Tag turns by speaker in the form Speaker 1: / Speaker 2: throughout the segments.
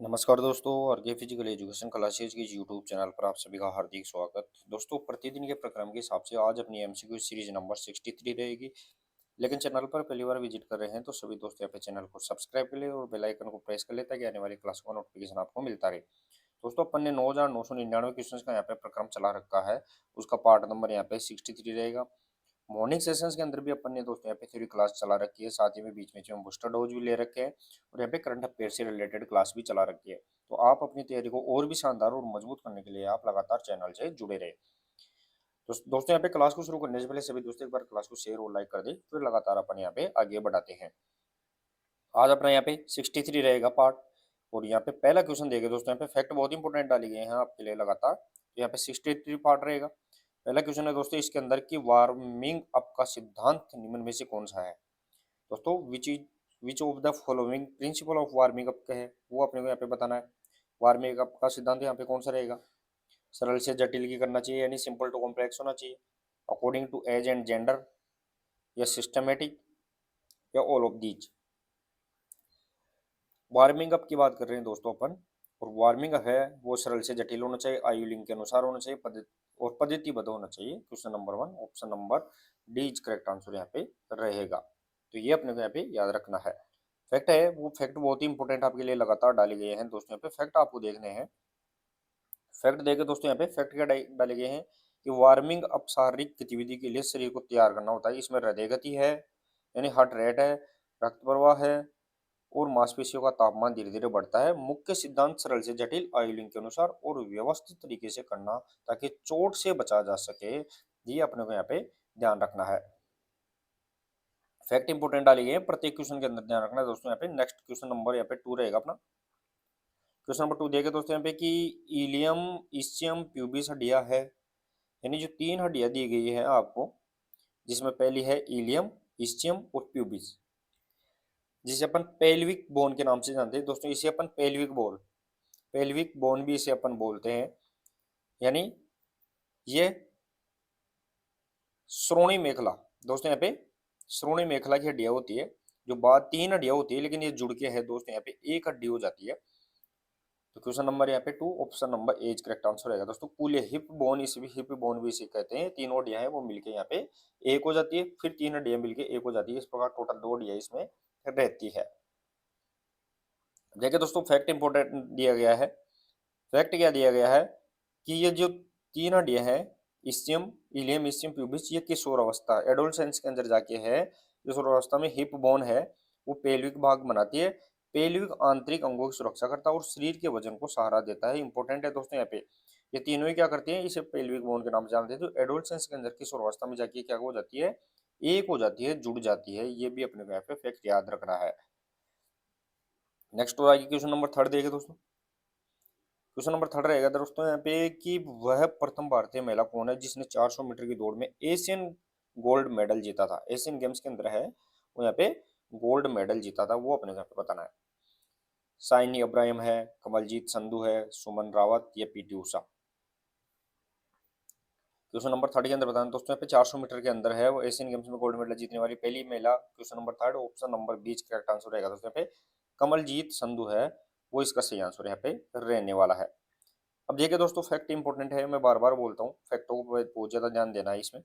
Speaker 1: नमस्कार दोस्तों और के फिजिकल एजुकेशन क्लासेज की यूट्यूब चैनल पर आप सभी का हार्दिक स्वागत। दोस्तों, प्रतिदिन के प्रक्रम के हिसाब से आज अपनी एमसीक्यू सीरीज नंबर 63 रहेगी। लेकिन चैनल पर पहली बार विजिट कर रहे हैं तो सभी दोस्त यहाँ पे चैनल को सब्सक्राइब कर ले और बेल आइकन को प्रेस कर ले ताकि आने वाली क्लास का नोटिफिकेशन आपको मिलता रहे। दोस्तों, अपन ने 9,999 क्वेश्चन का यहाँ पे प्रक्रम चला रखा है। उसका पार्ट नंबर यहाँ पे 63 रहेगा। मॉर्निंग सेशंस के अंदर भी अपन ने दोस्तों यहाँ पे थ्योरी क्लास चला रखी है, साथ ही में बीच में जो हम बूस्टर डोज भी ले रखे हैं और यहाँ पे करंट अफेयर से रिलेटेड क्लास भी चला रखी है। तो आप अपनी तैयारी को और भी शानदार और मजबूत करने के लिए आप लगातार चैनल से जुड़े रहे। तो दोस्तों, यहाँ पे क्लास को शुरू करने से पहले सभी दोस्तों एक बार क्लास को शेयर और लाइक कर दे, फिर लगातार अपन यहाँ पे आगे बढ़ाते हैं। आज अपना यहाँ पे 63 रहेगा पार्ट। और यहाँ पे पहला क्वेश्चन देखे दोस्तों, यहाँ पे फैक्ट बहुत इंपॉर्टेंट डाली गए हैं आपके लिए लगातार। तो यहाँ पे 63 पार्ट रहेगा। पहला क्वेश्चन है दोस्तों इसके अंदर की वार्मिंग अप का सिद्धांत निम्न में से कौन सा है। दोस्तों, which of the following principle of warming up का है वो अपने को यहाँ पे बताना है। वार्मिंग अप का सिद्धांत यहाँ पे कौन सा रहेगा। सरल से जटिल की करना चाहिए यानी सिंपल टू कॉम्प्लेक्स होना चाहिए, according to age and gender, या सिस्टमेटिक, या all of these. Warming up की बात कर रहे हैं दोस्तों अपन। और वार्मिंग अप है वो सरल से जटिल होना चाहिए, आयु लिंग के अनुसार होना चाहिए, पद्धतिबद्ध होना चाहिए। Question number 1 option number D is correct answer यहाँ पे रहेगा। तो ये अपने को यहाँ पे याद रखना है। फैक्ट है वो फैक्ट बहुत ही इंपॉर्टेंट आपके लिए लगातार डाले गए हैं दोस्तों। यहाँ पे फैक्ट आपको देखने हैं। फैक्ट देखे दोस्तों, यहाँ पे फैक्ट क्या डाले गए हैं कि वार्मिंग अप शारीरिक गतिविधि के लिए शरीर को तैयार करना होता है। इसमें हृदय गति है यानी हार्ट रेट है, रक्त प्रवाह है, और मांसपेशियों का तापमान धीरे धीरे बढ़ता है। मुख्य सिद्धांत सरल से जटिल, आयु के अनुसार और व्यवस्थित तरीके से करना ताकि चोट से बचा जा सके। ये अपने को यहाँ पे ध्यान रखना है। फैक्ट इंपोर्टेंट डाली गई है, प्रत्येक क्वेश्चन के अंदर ध्यान रखना है दोस्तों। यहाँ पे नेक्स्ट क्वेश्चन नंबर यहाँ पे 2 रहेगा अपना। क्वेश्चन नंबर 2 देखे दोस्तों यहाँ पे कि इलियम, इस्चियम, प्यूबिस हड्डियां है। यानी जो 3 हड्डियां दी गई है आपको, जिसमें पहली है इलियम, इस्चियम और प्यूबिस, जिसे अपन पेल्विक बोन के नाम से जानते हैं दोस्तों। इसे अपन पेल्विक बोन भी इसे अपन बोलते हैं। यानी ये श्रोणि मेखला, दोस्तों यहाँ पे श्रोणि मेखला की हड्डियां होती है। जो बाद 3 हड्डियां होती है लेकिन ये जुड़ के है दोस्तों, यहाँ पे एक हड्डी हो जाती है। तो क्वेश्चन नंबर यहाँ पे 2 option number A is correct answer रहेगा दोस्तों। कुल हिप बोन भी इसे कहते हैं। 3 हड्डियां हैं वो मिलके यहाँ पे एक हो जाती है, फिर 3 हड्डियां मिलके एक हो जाती है। इस प्रकार टोटल 2 हड्डियां इसमें रहती है। देखिए दोस्तों, फैक्ट इंपोर्टेंट दिया गया है। फैक्ट क्या दिया गया है कि ये जो 3 हड्डियां हैं, इस्चियम, इलियम, इस्चियम, प्यूबिस, ये किशोर अवस्था एडोलसेंस के अंदर जाके है। किशोर अवस्था में हिप बोन है वो पेल्विक भाग बनाती है। पेल्विक आंतरिक अंगों की सुरक्षा करता है और शरीर के वजन को सहारा देता है। इंपॉर्टेंट है दोस्तों यहाँ पे। ये तीनों ही क्या करती हैं, इसे पेल्विक बोन के नाम से जानते हैं। तो एडोलसेंस के अंदर किशोर अवस्था में जाके क्या हो जाती है, एक हो जाती है, जुड़ जाती है। ये भी अपने को यहाँ पे फैक्ट याद रखना है। नेक्स्ट और आगे क्वेश्चन नंबर 3 देखे दोस्तों। क्वेश्चन नंबर 3 रहेगा दोस्तों यहाँ पे कि वह प्रथम भारतीय महिला कौन है जिसने 400 मीटर की दौड़ में एशियन गोल्ड मेडल जीता था। एशियन गेम्स के अंदर है वो, यहाँ पे गोल्ड मेडल जीता था, वो अपने यहाँ पे बताना है। साइनी अब्राहम है, कमलजीत संधू है, सुमन रावत या पीटी उषा। क्वेश्चन नंबर 3 के अंदर बताना दोस्तों, यहाँ पे 400 मीटर के अंदर है वो एशियन गेम्स में गोल्ड मेडल जीतने वाली पहली महिला। Question number 3 option number B correct answer रहेगा दोस्तों। यहाँ पे कमलजीत संधू है वो इसका सही आंसर यहाँ पे रहने वाला है। अब देखिए दोस्तों, फैक्ट इंपॉर्टेंट है, मैं बार बार बोलता हूँ, फैक्टों को बहुत ज्यादा ध्यान देना है इसमें।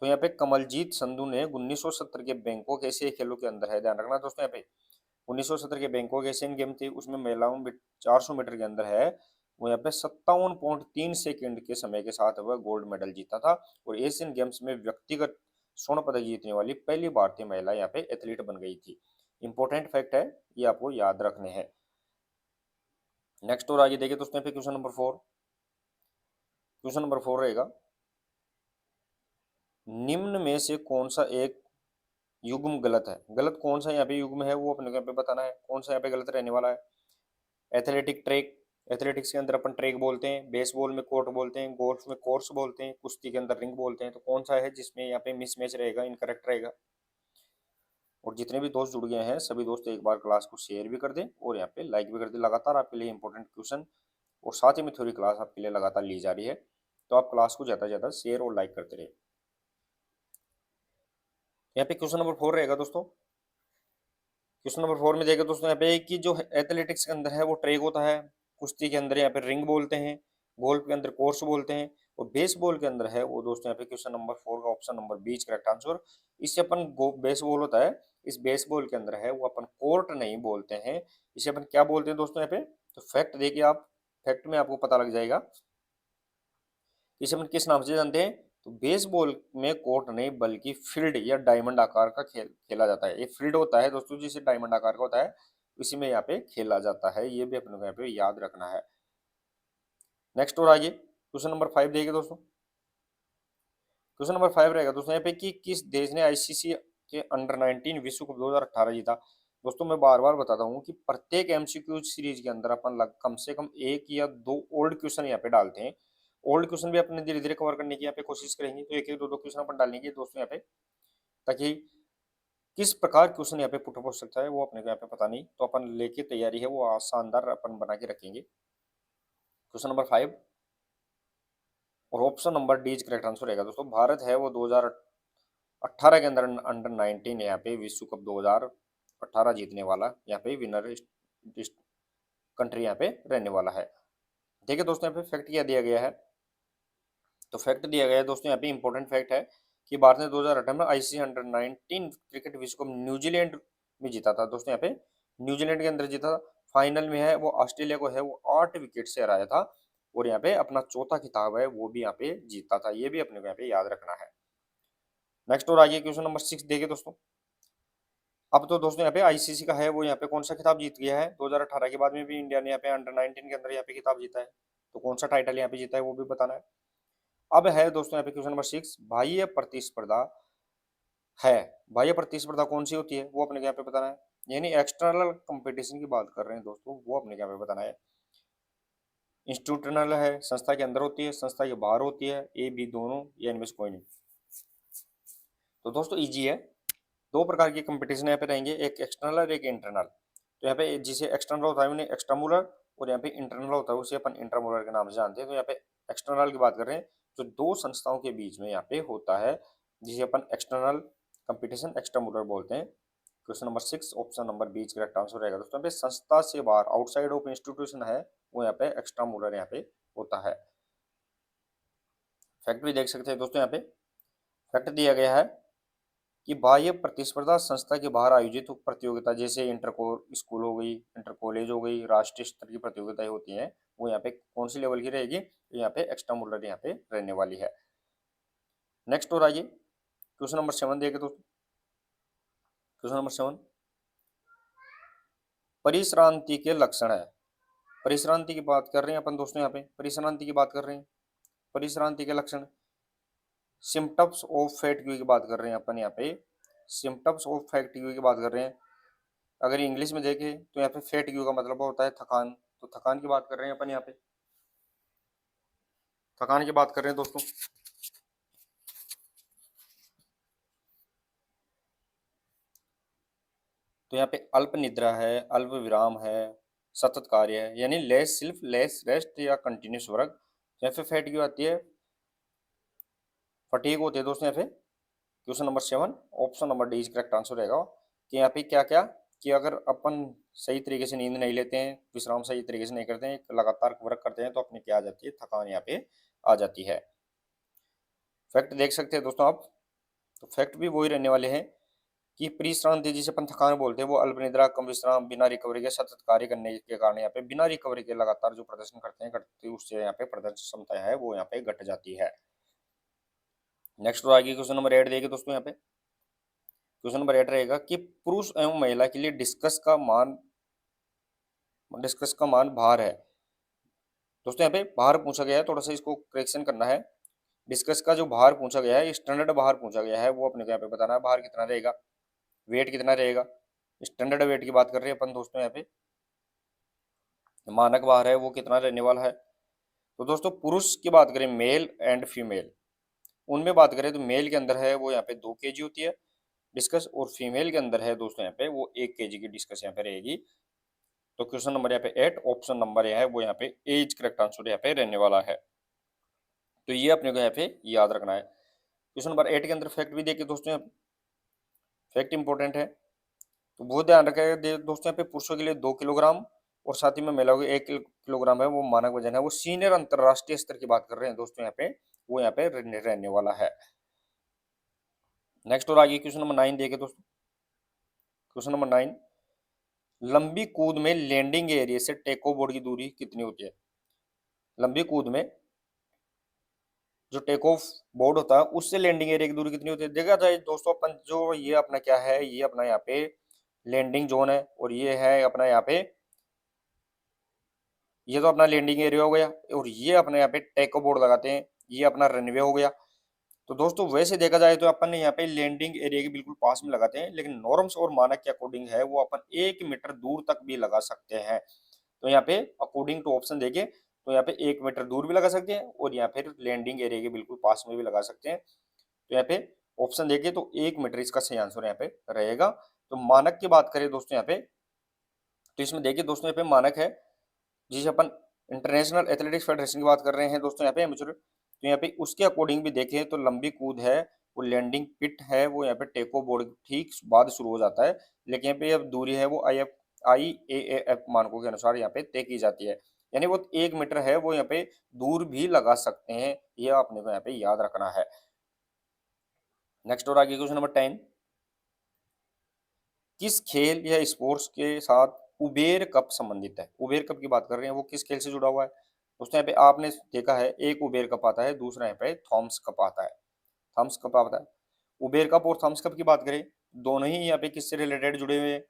Speaker 1: तो यहाँ पे कमलजीत संधू ने 1970 के बैंकॉक एशियाई खेलों के अंदर है, ध्यान रखना दोस्तों। यहाँ पे 1970 के बैंकॉक एशियन गेम थे, उसमें महिलाओं में 400 मीटर के अंदर है वो, यहाँ पे 57.3 सेकंड के समय के साथ वह गोल्ड मेडल जीता था। और एशियन गेम्स में व्यक्तिगत स्वर्ण पदक जीतने वाली पहली भारतीय महिला यहाँ पे एथलीट बन गई थी। इंपॉर्टेंट फैक्ट है, ये आपको याद रखने हैं। नेक्स्ट और आगे देखिए दोस्तों, यहाँ पे क्वेश्चन नंबर 4 रहेगा। निम्न में से कौन सा एक युग्म गलत है। गलत कौन सा यहाँ पे युग्म है वो अपने को यहाँ पे बताना है, कौन सा यहाँ पे गलत रहने वाला है। एथलेटिक ट्रैक, एथलेटिक्स के अंदर अपन ट्रैक बोलते हैं, बेसबॉल में कोर्ट बोलते हैं, गोल्फ में कोर्स बोलते हैं, कुश्ती के अंदर रिंग बोलते हैं। तो कौन सा है जिसमें यहाँ पे मिसमैच रहेगा, इनकरेक्ट रहेगा। और जितने भी दोस्त जुड़ गए हैं सभी दोस्त एक बार क्लास को शेयर भी कर दें और यहाँ पे लाइक भी कर दें। लगातार आपके लिए इंपॉर्टेंट क्वेश्चन और साथ ही में थ्योरी क्लास आपके लिए लगातार ली जा रही है। तो आप क्लास को ज़्यादा से ज़्यादा शेयर और लाइक करते रहिए। यहाँ पे क्वेश्चन नंबर 4 रहेगा दोस्तों। क्वेश्चन नंबर 4 में देखें दोस्तों यहाँ पे कि जो एथलेटिक्स के अंदर है वो ट्रैक होता है, कुश्ती के अंदर यहाँ पे रिंग बोलते हैं, गोल्फ के अंदर कोर्स बोलते हैं, और बेसबॉल के अंदर है वो दोस्तों यहाँ पे क्वेश्चन नंबर 4 का option number B correct answer. इससे अपन बेसबॉल होता है, इस बेसबॉल के अंदर है वो अपन कोर्ट नहीं बोलते हैं, इसे अपन क्या बोलते हैं दोस्तों यहाँ पे। तो फैक्ट देखिए आप, फैक्ट में आपको पता लग जाएगा इसे अपन किस नाम से जानते हैं। तो बेसबॉल में कोर्ट नहीं बल्कि फील्ड या डायमंड आकार का खेल खेला जाता है, ये फील्ड होता है दोस्तों जिसे डायमंड आकार का होता है, इसी में यहाँ पे खेला जाता है, ये भी अपने को यहाँ पे याद रखना है। नेक्स्ट और आगे क्वेश्चन नंबर 5 देखिए दोस्तों। क्वेश्चन नंबर 5 रहेगा दोस्तों यहाँ पे कि किस देश ने आईसीसी के अंडर 19 विश्व कप 2018 जीता। दोस्तों मैं बार बार बताता हूँ कि प्रत्येक एमसीक्यू सीरीज के अंदर अपन कम से कम एक या दो ओल्ड क्वेश्चन यहाँ पे डालते हैं। ओल्ड क्वेश्चन भी अपने धीरे धीरे कवर करने की यहाँ पे कोशिश करेंगे, तो एक एक दो दो क्वेश्चन अपन डालेंगे दोस्तों यहाँ पे, ताकि किस प्रकार क्वेश्चन यहाँ पे पुट हो सकता है वो अपने को यहाँ पे पता नहीं, तो अपन लेके तैयारी है वो शानदार अपन बना के रखेंगे। क्वेश्चन नंबर 5 और option number D correct answer रहेगा दोस्तों। भारत है वो 2018 के अंदर अंडर 19 यहाँ पे विश्व कप 2018 जीतने वाला यहाँ पे विनर कंट्री यहाँ पे रहने वाला है। देखिए दोस्तों यहाँ पे फैक्ट क्या दिया गया है। तो फैक्ट दिया गया है दोस्तों यहाँ पे इंपॉर्टेंट फैक्ट है कि भारत ने 2018 में आईसीसी अंडर 19 क्रिकेट विश्व कप न्यूजीलैंड में जीता था दोस्तों, यहाँ पे न्यूजीलैंड के अंदर जीता। फाइनल में है वो ऑस्ट्रेलिया को है वो 8 विकेट से हराया था, और यहाँ पे अपना चौथा खिताब है वो भी यहाँ पे जीता था, ये भी अपने को यहाँ पे याद रखना है। नेक्स्ट और आगे क्वेश्चन नंबर 6 देखिए दोस्तों। अब तो दोस्तों यहाँ पे आईसीसी का है वो यहाँ पे कौन सा खिताब जीत गया है। 2018 के बाद में भी इंडिया ने यहाँ पे अंडर 19 के अंदर यहाँ पे खिताब जीता है, तो कौन सा टाइटल यहाँ पे जीता है वो भी बताना है। अब है दोस्तों यहाँ पे क्वेश्चन नंबर 6, बाह्य प्रतिस्पर्धा है, बाह्य प्रतिस्पर्धा कौन सी होती है वो अपने को यहाँ पे बताना है, यानी एक्सटर्नल कंपटीशन की बात कर रहे हैं दोस्तों, वो अपने को यहाँ पे बताना है। इंस्टीट्यूशनल है, संस्था के अंदर होती है, संस्था के बाहर होती है, ए बी दोनों, या इनमें से कोई नहीं। तो दोस्तों इजी है, दो प्रकार की कंपटीशन यहाँ पे रहेंगे, एक एक्सटर्नल और एक इंटरनल। तो यहाँ पे जिसे एक्सटर्नल होता है उन्हें एक्स्ट्रामुलर, और यहाँ पे इंटरनल होता है उसे अपन इंट्रामुलर के नाम से जानते हैं। तो यहाँ पे एक्सटर्नल की बात कर रहे हैं जो दो संस्थाओं के बीच में यहाँ पे होता है, जिसे अपन एक्सटर्नल कंपटीशन एक्स्ट्रामुलर बोलते हैं। Question number 6 option number B correct answer रहेगा दोस्तों। यहाँ पे संस्था से बाहर आउटसाइड ऑफ इंस्टीट्यूशन है वो यहाँ पे एक्स्ट्रामुलर यहाँ पे होता है। फैक्ट भी देख सकते हैं दोस्तों, यहाँ पे फैक्ट दिया गया है कि बाह्य प्रतिस्पर्धा संस्था के बाहर आयोजित प्रतियोगिता, जैसे इंटर स्कूल हो गई, इंटर कॉलेज हो गई, राष्ट्रीय स्तर की प्रतियोगिताएं होती हैं, वो यहाँ पे कौन सी लेवल की रहेगी, तो यहाँ पे एक्स्ट्रामुलर यहाँ पे रहने वाली है। नेक्स्ट और आइए क्वेश्चन नंबर 7 देखे दोस्तों। क्वेश्चन नंबर 7, परिश्रांति के लक्षण है। परिश्रांति की बात कर रहे हैं अपन दोस्तों, यहाँ पे परिश्रांति की बात कर रहे हैं, परिश्रांति के लक्षण, सिम्टम्स ऑफ फैटिग्यू की बात कर रहे हैं अपन यहाँ पे, सिम्टम्स ऑफ फैटिग्यू की बात कर रहे हैं। अगर इंग्लिश में देखें तो यहाँ पे फैटिग्यू का मतलब होता है थकान, तो थकान की बात कर रहे हैं अपन यहाँ पे, थकान की बात कर रहे हैं दोस्तों। तो यहाँ पे अल्प निद्रा है, अल्प विराम है, सतत कार्य है, यानी लेस सिर्फ लेस रेस्ट या कंटिन्यूस वर्क। यहाँ पे फैटिग्यू आती है, फटीग होती है दोस्तों यहाँ पे। Question number 7 option number D correct answer रहेगा कि यहाँ पे क्या क्या, कि अगर अपन सही तरीके से नींद नहीं लेते हैं, विश्राम सही तरीके से नहीं करते हैं, लगातार वर्क करते हैं, तो अपने क्या आ जाती है, थकान यहाँ पे आ जाती है। फैक्ट देख सकते हैं दोस्तों आप, तो फैक्ट भी वही रहने वाले हैं कि परिश्रांति जिसे अपन थकान बोलते हैं वो अल्प निद्रा, कम विश्राम, बिना रिकवरी के सतत कार्य करने के कारण यहाँ पे बिना रिकवरी के लगातार जो प्रदर्शन करते हैं करते उससे यहाँ पे प्रदर्शन क्षमता है वो यहाँ पे घट जाती है। नेक्स्ट तो आगे क्वेश्चन नंबर 8 देखिए दोस्तों। यहाँ पे क्वेश्चन नंबर 8 रहेगा कि पुरुष एवं महिला के लिए डिस्कस का मान भार है। दोस्तों यहाँ पे भार पूछा गया है, थोड़ा सा इसको करेक्शन करना है। डिस्कस का जो भार पूछा गया है, स्टैंडर्ड भार पूछा गया है, वो अपने को यहाँ पे बताना है भार कितना रहेगा, वेट कितना रहेगा। स्टैंडर्ड वेट की बात कर रहे हैं अपन दोस्तों, यहाँ पे मानक भार है वो कितना रहने वाला है। तो दोस्तों पुरुष की बात करें, मेल एंड फीमेल, उनमें बात करें तो मेल के अंदर है वो यहाँ पे 2 kg होती है डिस्कस, और फीमेल के अंदर है दोस्तों यहाँ पे वो 1 kg की डिस्कस यहाँ पे रहेगी। तो क्वेश्चन नंबर यहाँ पे 8 ऑप्शन नंबर है वो यहाँ पे एज करेक्ट आंसर यहाँ पे रहने वाला है। तो ये अपने को यहाँ पे याद रखना है। क्वेश्चन नंबर 8 के अंदर फैक्ट भी देखिए दोस्तों, यहाँ फैक्ट इंपॉर्टेंट है। तो वो ध्यान रखेगा दोस्तों यहाँ पे पुरुषों के लिए 2 किलोग्राम और साथ ही में महिलाओं के 1 किलोग्राम है वो मानक वजन है। वो सीनियर अंतरराष्ट्रीय स्तर की बात कर रहे हैं दोस्तों यहाँ पे, वो यहाँ पे रहने वाला है। नेक्स्ट और आगे क्वेश्चन नंबर 9 देखे दोस्तों। क्वेश्चन नंबर 9, लंबी कूद में लैंडिंग एरिया से टेको बोर्ड की दूरी कितनी होती है? लंबी कूद में जो टेक ऑफ बोर्ड होता है उससे लैंडिंग एरिया की दूरी कितनी होती है? देखा जाए दोस्तों, अपन जो ये अपना क्या है, ये अपना यहाँ पे लैंडिंग जोन है और ये है अपना यहाँ पे, ये तो अपना लैंडिंग एरिया हो गया और ये अपने यहाँ पे टेक बोर्ड लगाते हैं, ये अपना रनवे हो गया। तो दोस्तों वैसे देखा जाए तो अपन यहाँ पे लैंडिंग एरिया के बिल्कुल पास में लगाते हैं, लेकिन नॉर्म्स और मानक के अकॉर्डिंग है वो अपन 1 मीटर दूर तक भी लगा सकते हैं। तो यहाँ पे अकॉर्डिंग टू ऑप्शन देखे तो यहाँ पे 1 मीटर दूर भी लगा सकते हैं और यहाँ पे लैंडिंग एरिया के बिल्कुल पास में भी लगा सकते हैं। तो यहाँ पे ऑप्शन देखे तो 1 मीटर इसका सही आंसर यहाँ पे रहेगा। तो मानक की बात करें दोस्तों यहाँ पे, तो इसमें देखिए दोस्तों यहाँ पे मानक है जिसे अपन इंटरनेशनल एथलेटिक्स फेडरेशन की बात कर रहे हैं दोस्तों यहाँ पे एमेच्योर। तो यहाँ पे उसके अकॉर्डिंग भी देखें तो लंबी कूद है वो लैंडिंग पिट है वो यहाँ पे टेको बोर्ड ठीक बाद शुरू हो जाता है, लेकिन यहाँ पे अब दूरी है वो IAAF मानकों के अनुसार यहाँ पे तय की जाती है। यानी वो 1 मीटर है वो यहाँ पे दूर भी लगा सकते हैं, ये आपने को यहाँ पे याद रखना है। नेक्स्ट और आगे क्वेश्चन नंबर 10, किस खेल या स्पोर्ट्स के साथ उबेर कप संबंधित है? उबेर कप की बात कर रहे हैं, वो किस खेल से जुड़ा हुआ है? दोस्तों यहाँ पे आपने देखा है एक उबेर कप आता है, दूसरा यहाँ पे थॉम्स कप आता है। थम्स कप आता है। उबेर कप और थम्स कप की बात करें, दोनों ही यहाँ पे किससे रिलेटेड जुड़े हुए हैं?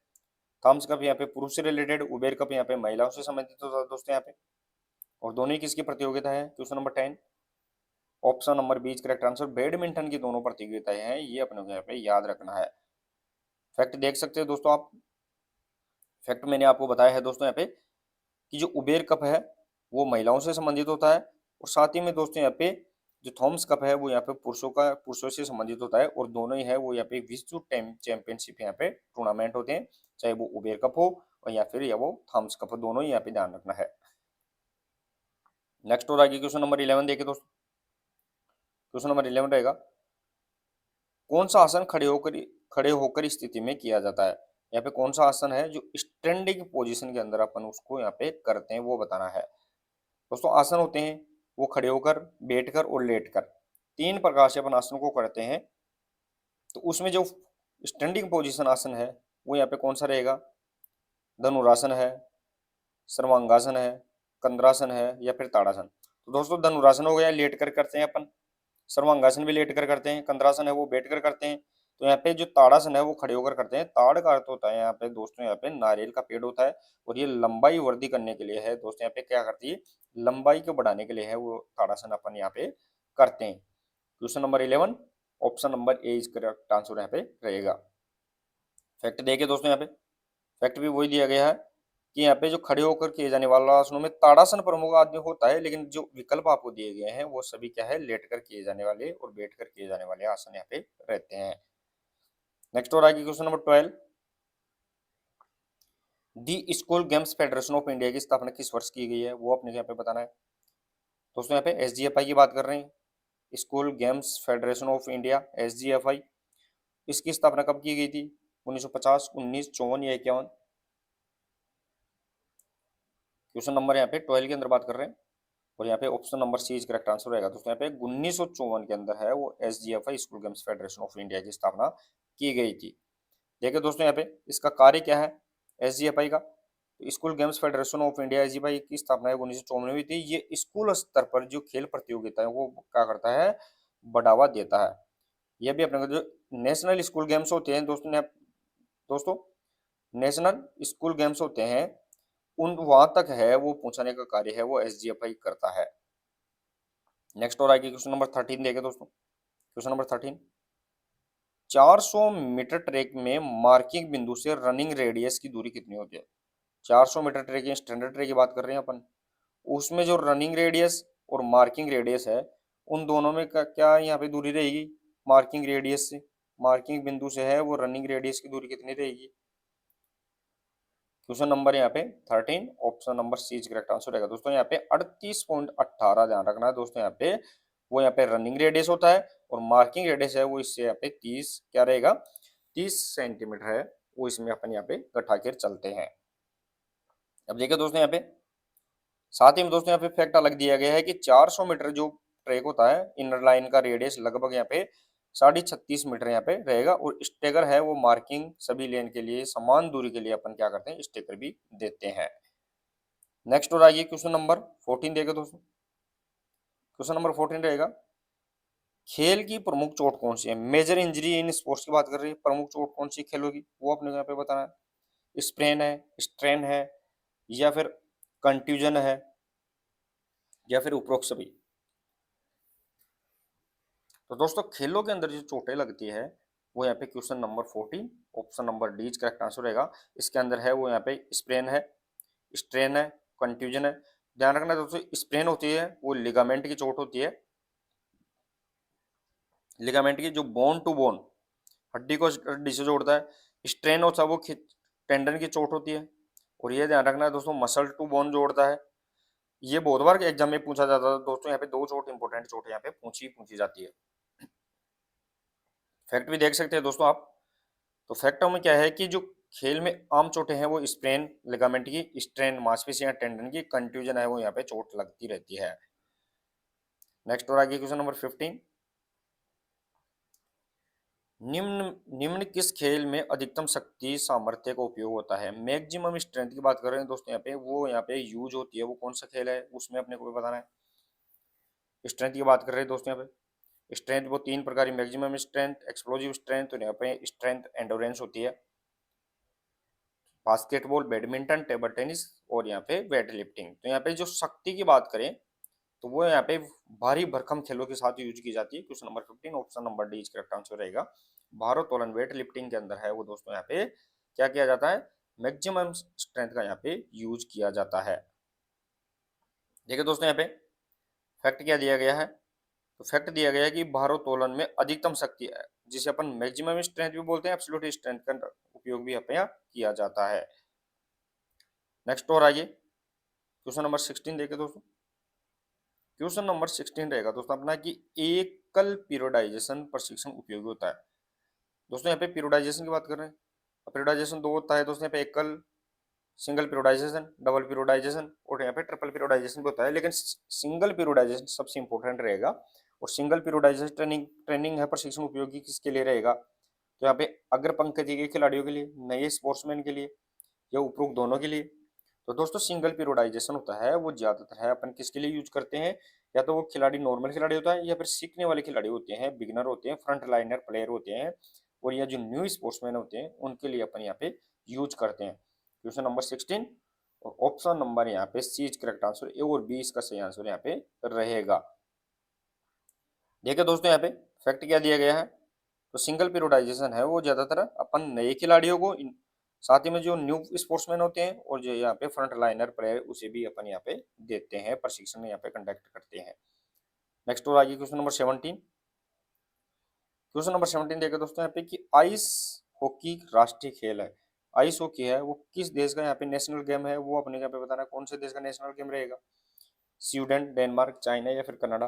Speaker 1: थम्स कप यहाँ पे पुरुष से रिलेटेड, उबेर कप यहाँ पे महिलाओं से संबंधित होता है दोस्तों यहाँ पे। और दोनों ही किसकी प्रतियोगिता है? Question number 10, option number 20 correct answer. Badminton की दोनों प्रतियोगिताएं हैं, ये अपने को यहाँ पे याद रखना है। फैक्ट देख सकते हैं दोस्तों आप, फैक्ट मैंने आपको बताया है दोस्तों यहाँ पे कि जो उबेर कप है वो महिलाओं से संबंधित होता है और साथ ही में दोस्तों यहाँ पे जो थॉम्स कप है वो यहाँ पे पुरुषों से संबंधित होता है और दोनों ही है वो यहाँ पे विश्व चैंपियनशिप यहाँ पे टूर्नामेंट होते हैं, चाहे वो उबेर कप हो और या फिर या वो थॉम्स कप हो, दोनों ही यहाँ पे ध्यान रखना है। नेक्स्ट और आगे क्वेश्चन नंबर 11 देखिए दोस्तों। क्वेश्चन नंबर 11 रहेगा, कौन सा आसन खड़े होकर स्थिति में किया जाता है? यहाँ पे कौन सा आसन है जो स्टैंडिंग पोजीशन के अंदर अपन उसको यहाँ पे करते हैं वो बताना है। दोस्तों आसन होते हैं वो खड़े होकर, बैठकर और लेटकर, 3 प्रकार से अपन आसन को करते हैं। तो उसमें जो स्टैंडिंग पोजीशन आसन है वो यहाँ पे कौन सा रहेगा? धनुरासन है, सर्वांगासन है, कंद्रासन है या फिर ताड़ासन। तो दोस्तों धनुरासन हो गया, लेट कर करते हैं अपन। सर्वांगासन भी लेट कर करते हैं। कंद्रासन है वो बैठ कर करते हैं। तो यहाँ पे जो ताड़ासन है वो खड़े होकर करते हैं। ताड़ का अर्थ होता है यहाँ पे दोस्तों, यहाँ पे नारियल का पेड़ होता है और ये लंबाई वृद्धि करने के लिए है दोस्तों। यहाँ पे क्या करती है, लंबाई को बढ़ाने के लिए है वो ताड़ासन अपन यहाँ पे करते हैं। Question number 11, option number A is correct answer यहाँ पे रहेगा। फैक्ट देखिए दोस्तों यहाँ पे, फैक्ट भी वही दिया गया है कि यहाँ पे जो खड़े होकर किए जाने वाला आसनों में ताड़ासन प्रमुख आदमी होता है, लेकिन जो विकल्प आपको दिए गए हैं वो सभी क्या है, लेट कर किए जाने वाले और बैठ कर किए जाने वाले आसन यहाँ पे रहते हैं। नेक्स्ट और आगे question number 12, the school games federation of India की स्थापना किस वर्ष की गई है? वो अपने यहाँ पे बताना है। दोस्तों यहाँ पे SGFI की बात कर रहे हैं, school games federation of India, SGFI। इसकी स्थापना कब की गई थी? 1950, 19, 54 या 51? क्वेश्चन नंबर यहाँ पे 12 के अंदर बात कर रहे हैं और यहाँ पे option number C is correct answer रहेगा। दोस्तों यहाँ पे 1954 के अंदर है वो SGFI school games federation of India की स्थापना की गई थी। देखिए दोस्तों यहाँ पे इसका कार्य क्या है SGFI का, तो school games federation of India SGFI की स्थापना 1954 में हुई थी। ये स्कूल स्तर पर जो खेल प्रतियोगिता है वो क्या करता है, बढ़ावा देता है। ये भी अपने जो नेशनल स्कूल गेम्स होते हैं दोस्तों नेशनल स्कूल गेम्स होते हैं उन वहां तक है वो पहुंचाने का कार्य है वो SGFI करता है। नेक्स्ट और आगे क्वेश्चन नंबर 13 देखे दोस्तों। क्वेश्चन नंबर 13, 400 मीटर ट्रैक में मार्किंग बिंदु से रनिंग रेडियस की दूरी कितनी होती है? 400 मीटर ट्रैक की स्टैंडर्ड ट्रैक की बात कर रहे हैं अपन, उसमें जो रनिंग रेडियस और मार्किंग रेडियस है उन दोनों में क्या यहाँ पे दूरी रहेगी? मार्किंग रेडियस से, मार्किंग बिंदु से है वो रनिंग रेडियस की दूरी कितनी रहेगी? क्वेश्चन नंबर यहाँ पे 13, option number C is correct answer रहेगा। दोस्तों यहाँ पे 38.18 ध्यान रखना है दोस्तों, यहाँ पे वो यहाँ पे रनिंग रेडियस होता है और मार्किंग रेडियस है वो इससे यहाँ पे 30 क्या रहेगा, 30 सेंटीमीटर है वो इसमें अपन यहाँ पे गठा कर चलते हैं। अब देखिए दोस्तों यहाँ पे साथ ही में दोस्तों यहाँ पे फैक्ट अलग दिया गया है कि 400 मीटर जो ट्रैक होता है, इनर लाइन का रेडियस लगभग यहाँ पे 36.5 मीटर यहाँ पे रहेगा, और स्टेकर है वो मार्किंग सभी लेन के लिए समान दूरी के लिए अपन क्या करते हैं, स्टेकर भी देते हैं। नेक्स्ट और आइए क्वेश्चन नंबर 14 देगा दोस्तों। क्वेश्चन नंबर 14 रहेगा, खेल की प्रमुख चोट कौन सी है? मेजर इंजरी इन स्पोर्ट्स की बात कर रही है, प्रमुख चोट कौन सी खेलों की, वो अपने को यहाँ पे बताना है। स्प्रेन है, स्ट्रेन है, या फिर कंट्यूजन है, या फिर उपरोक्त सभी। तो दोस्तों खेलों के अंदर जो चोटें लगती है वो यहाँ पे question number 14 option number D correct answer रहेगा। इसके अंदर है वो यहाँ पे स्प्रेन है, स्ट्रेन है, कंट्यूजन है। ध्यान रखना दोस्तों, स्प्रेन होती है वो लिगामेंट की चोट होती है, लिगामेंट की जो बोन टू बोन हड्डी को हड्डी से जोड़ता है। स्ट्रेन होता है वो टेंडन की चोट होती है, और ये ध्यान रखना है दोस्तों मसल टू बोन जोड़ता है। ये बहुत बार एग्जाम में पूछा जाता है दोस्तों, यहाँ पे दो चोट इंपॉर्टेंट चोट यहाँ पे पूछी जाती है। फैक्ट भी देख सकते हैं दोस्तों आप। तो फैक्ट में क्या है कि जो खेल में आम चोटें हैं वो स्प्रेन लिगामेंट की, स्ट्रेन मांसपेशियां टेंडन की, कंट्यूजन है वो यहाँ पे चोट लगती रहती है। नेक्स्ट और आगे क्वेश्चन नंबर 15, निम्न निम्न किस खेल में अधिकतम शक्ति सामर्थ्य का उपयोग होता है? मैक्सिमम स्ट्रेंथ की बात कर रहे हैं दोस्तों यहाँ पे, वो यहाँ पे यूज होती है, वो कौन सा खेल है उसमें अपने को भी बताना है। स्ट्रेंथ की बात कर रहे हैं दोस्तों यहाँ पे, स्ट्रेंथ वो तीन प्रकार की, मैक्सिमम स्ट्रेंथ, एक्सप्लोजिव स्ट्रेंथ, और यहाँ पे स्ट्रेंथ एंडोरेंस होती है। बास्केटबॉल, बैडमिंटन, टेबल टेनिस, और यहाँ पे वेट लिफ्टिंग। तो यहाँ पे जो शक्ति की बात करें तो वो यहाँ पे भारी भरकम खेलों के साथ यूज की जाती है। Question number 15 option number D correct answer रहेगा। भारोत्तोलन वेट लिफ्टिंग के अंदर है वो दोस्तों यहाँ पे क्या किया जाता है, मैक्सिमम स्ट्रेंथ का यहाँ पे यूज किया जाता है। देखिए दोस्तों यहाँ पे फैक्ट क्या दिया गया है, तो फैक्ट दिया गया है कि भारोत्तोलन में अधिकतम शक्ति है जिसे अपन मैक्सिमम स्ट्रेंथ भी बोलते हैं, एब्सोल्यूट स्ट्रेंथ का उपयोग भी यहाँ किया जाता है। नेक्स्ट और आइए क्वेश्चन नंबर 16 देखे दोस्तों। क्वेश्चन नंबर 16 रहेगा दोस्तों अपना कि एकल पीरियोडाइजेशन प्रशिक्षण उपयोगी होता है। दोस्तों यहाँ पे पीरियोडाइजेशन की बात कर रहे हैं। पीरियोडाइजेशन दो होता है दोस्तों यहाँ पे, एकल सिंगल पीरियोडाइजेशन, डबल पीरियोडाइजेशन, और यहाँ पे ट्रिपल पीरियोडाइजेशन भी होता है, लेकिन सिंगल पीरियोडाइजेशन सबसे इंपॉर्टेंट रहेगा। और सिंगल पीरियोडाइजेशन ट्रेनिंग है प्रशिक्षण उपयोगी किसके लिए रहेगा, तो यहाँ पे अग्र पंक्ति के खिलाड़ियों के लिए, नए स्पोर्ट्समैन के लिए, या उपरोक्त दोनों के लिए। तो दोस्तों सिंगल पीरियोडाइजेशन होता है वो ज्यादातर है अपन किसके लिए यूज करते हैं, या तो वो खिलाड़ी नॉर्मल खिलाड़ी होता है, या फिर सीखने वाले खिलाड़ी होते हैं, बिगिनर होते हैं, फ्रंट लाइनर प्लेयर होते हैं, और या जो न्यू स्पोर्ट्समैन होते हैं उनके लिए अपन यहाँ पे यूज करते हैं। क्वेश्चन नंबर 16 और ऑप्शन नंबर यहाँ पे सी इज करेक्ट आंसर, ए और बी इसका सही आंसर यहाँ पे रहेगा। देखिए दोस्तों यहाँ पे फैक्ट क्या दिया गया है, तो सिंगल पीरियोडाइजेशन है वो ज्यादातर अपन नए खिलाड़ियों को, साथ ही में जो न्यू स्पोर्ट्समैन होते हैं और जो यहाँ पे फ्रंट लाइनर प्लेयर उसे भी अपन यहाँ पे देते हैं, प्रशिक्षण यहाँ पे कंडक्ट करते हैं। नेक्स्ट और आगे क्वेश्चन नंबर 17। क्वेश्चन नंबर 17 देखिए दोस्तों यहाँ पे कि आइस हॉकी राष्ट्रीय खेल है, आइस हॉकी है वो किस देश का यहाँ पे नेशनल गेम है, वो अपने यहाँ पे बताना है कौन से देश का नेशनल गेम रहेगा। स्वीडन, डेनमार्क, चाइना, या फिर कनाडा।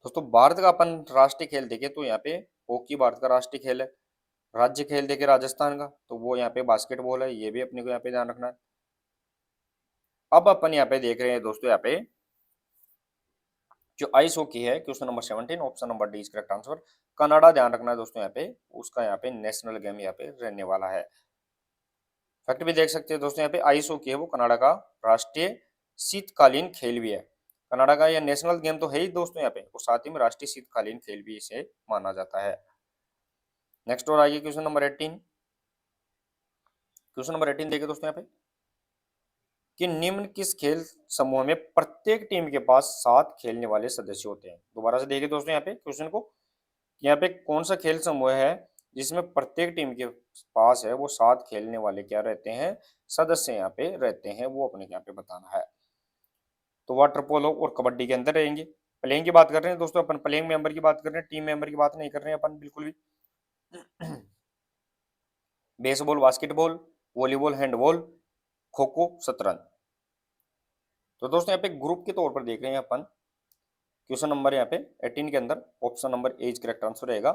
Speaker 1: दोस्तों भारत का अपन राष्ट्रीय खेल देखे तो यहाँ पे हॉकी भारत का राष्ट्रीय खेल है। राज्य खेल देखे राजस्थान का तो वो यहाँ पे बास्केटबॉल है, ये भी अपने को यहाँ पे ध्यान रखना है। अब अपन यहाँ पे देख रहे हैं दोस्तों यहाँ पे जो आइस हॉकी है, question number 17 option number D is correct answer. Canada ध्यान रखना है दोस्तों यहाँ पे, उसका यहाँ पे नेशनल गेम यहाँ पे रहने वाला है। फैक्ट भी देख सकते हैं दोस्तों यहाँ पे आइस हॉकी है वो कनाडा का राष्ट्रीय शीतकालीन खेल भी है। कनाडा का यह नेशनल गेम तो है ही दोस्तों यहाँ पे, और साथ ही में राष्ट्रीय शीतकालीन खेल भी इसे माना जाता है। नेक्स्ट और आइए क्वेश्चन नंबर 18। क्वेश्चन नंबर 18 देखिए दोस्तों यहाँ पे कि निम्न किस खेल समूह में प्रत्येक टीम के पास 7 खेलने वाले सदस्य होते हैं। दोबारा से देखिए दोस्तों यहाँ पे क्वेश्चन को, यहाँ पे कौन सा खेल समूह है जिसमें प्रत्येक टीम के पास है वो 7 खेलने वाले क्या रहते हैं, सदस्य यहाँ पे रहते हैं, वो अपने यहाँ पे बताना है। तो वाटर पोलो और कबड्डी के अंदर रहेंगे। प्लेइंग की बात कर रहे हैं दोस्तों अपन, प्लेइंग मेंबर की बात कर रहे हैं, टीम मेंबर की बात नहीं कर रहे हैं अपन बिल्कुल भी। Baseball, basketball, volleyball, handball, kho kho, शतरंज। तो दोस्तों यहाँ पे ग्रुप के तौर पर देख रहे हैं अपन, क्वेश्चन नंबर यहाँ पे 18 के अंदर option number A correct answer रहेगा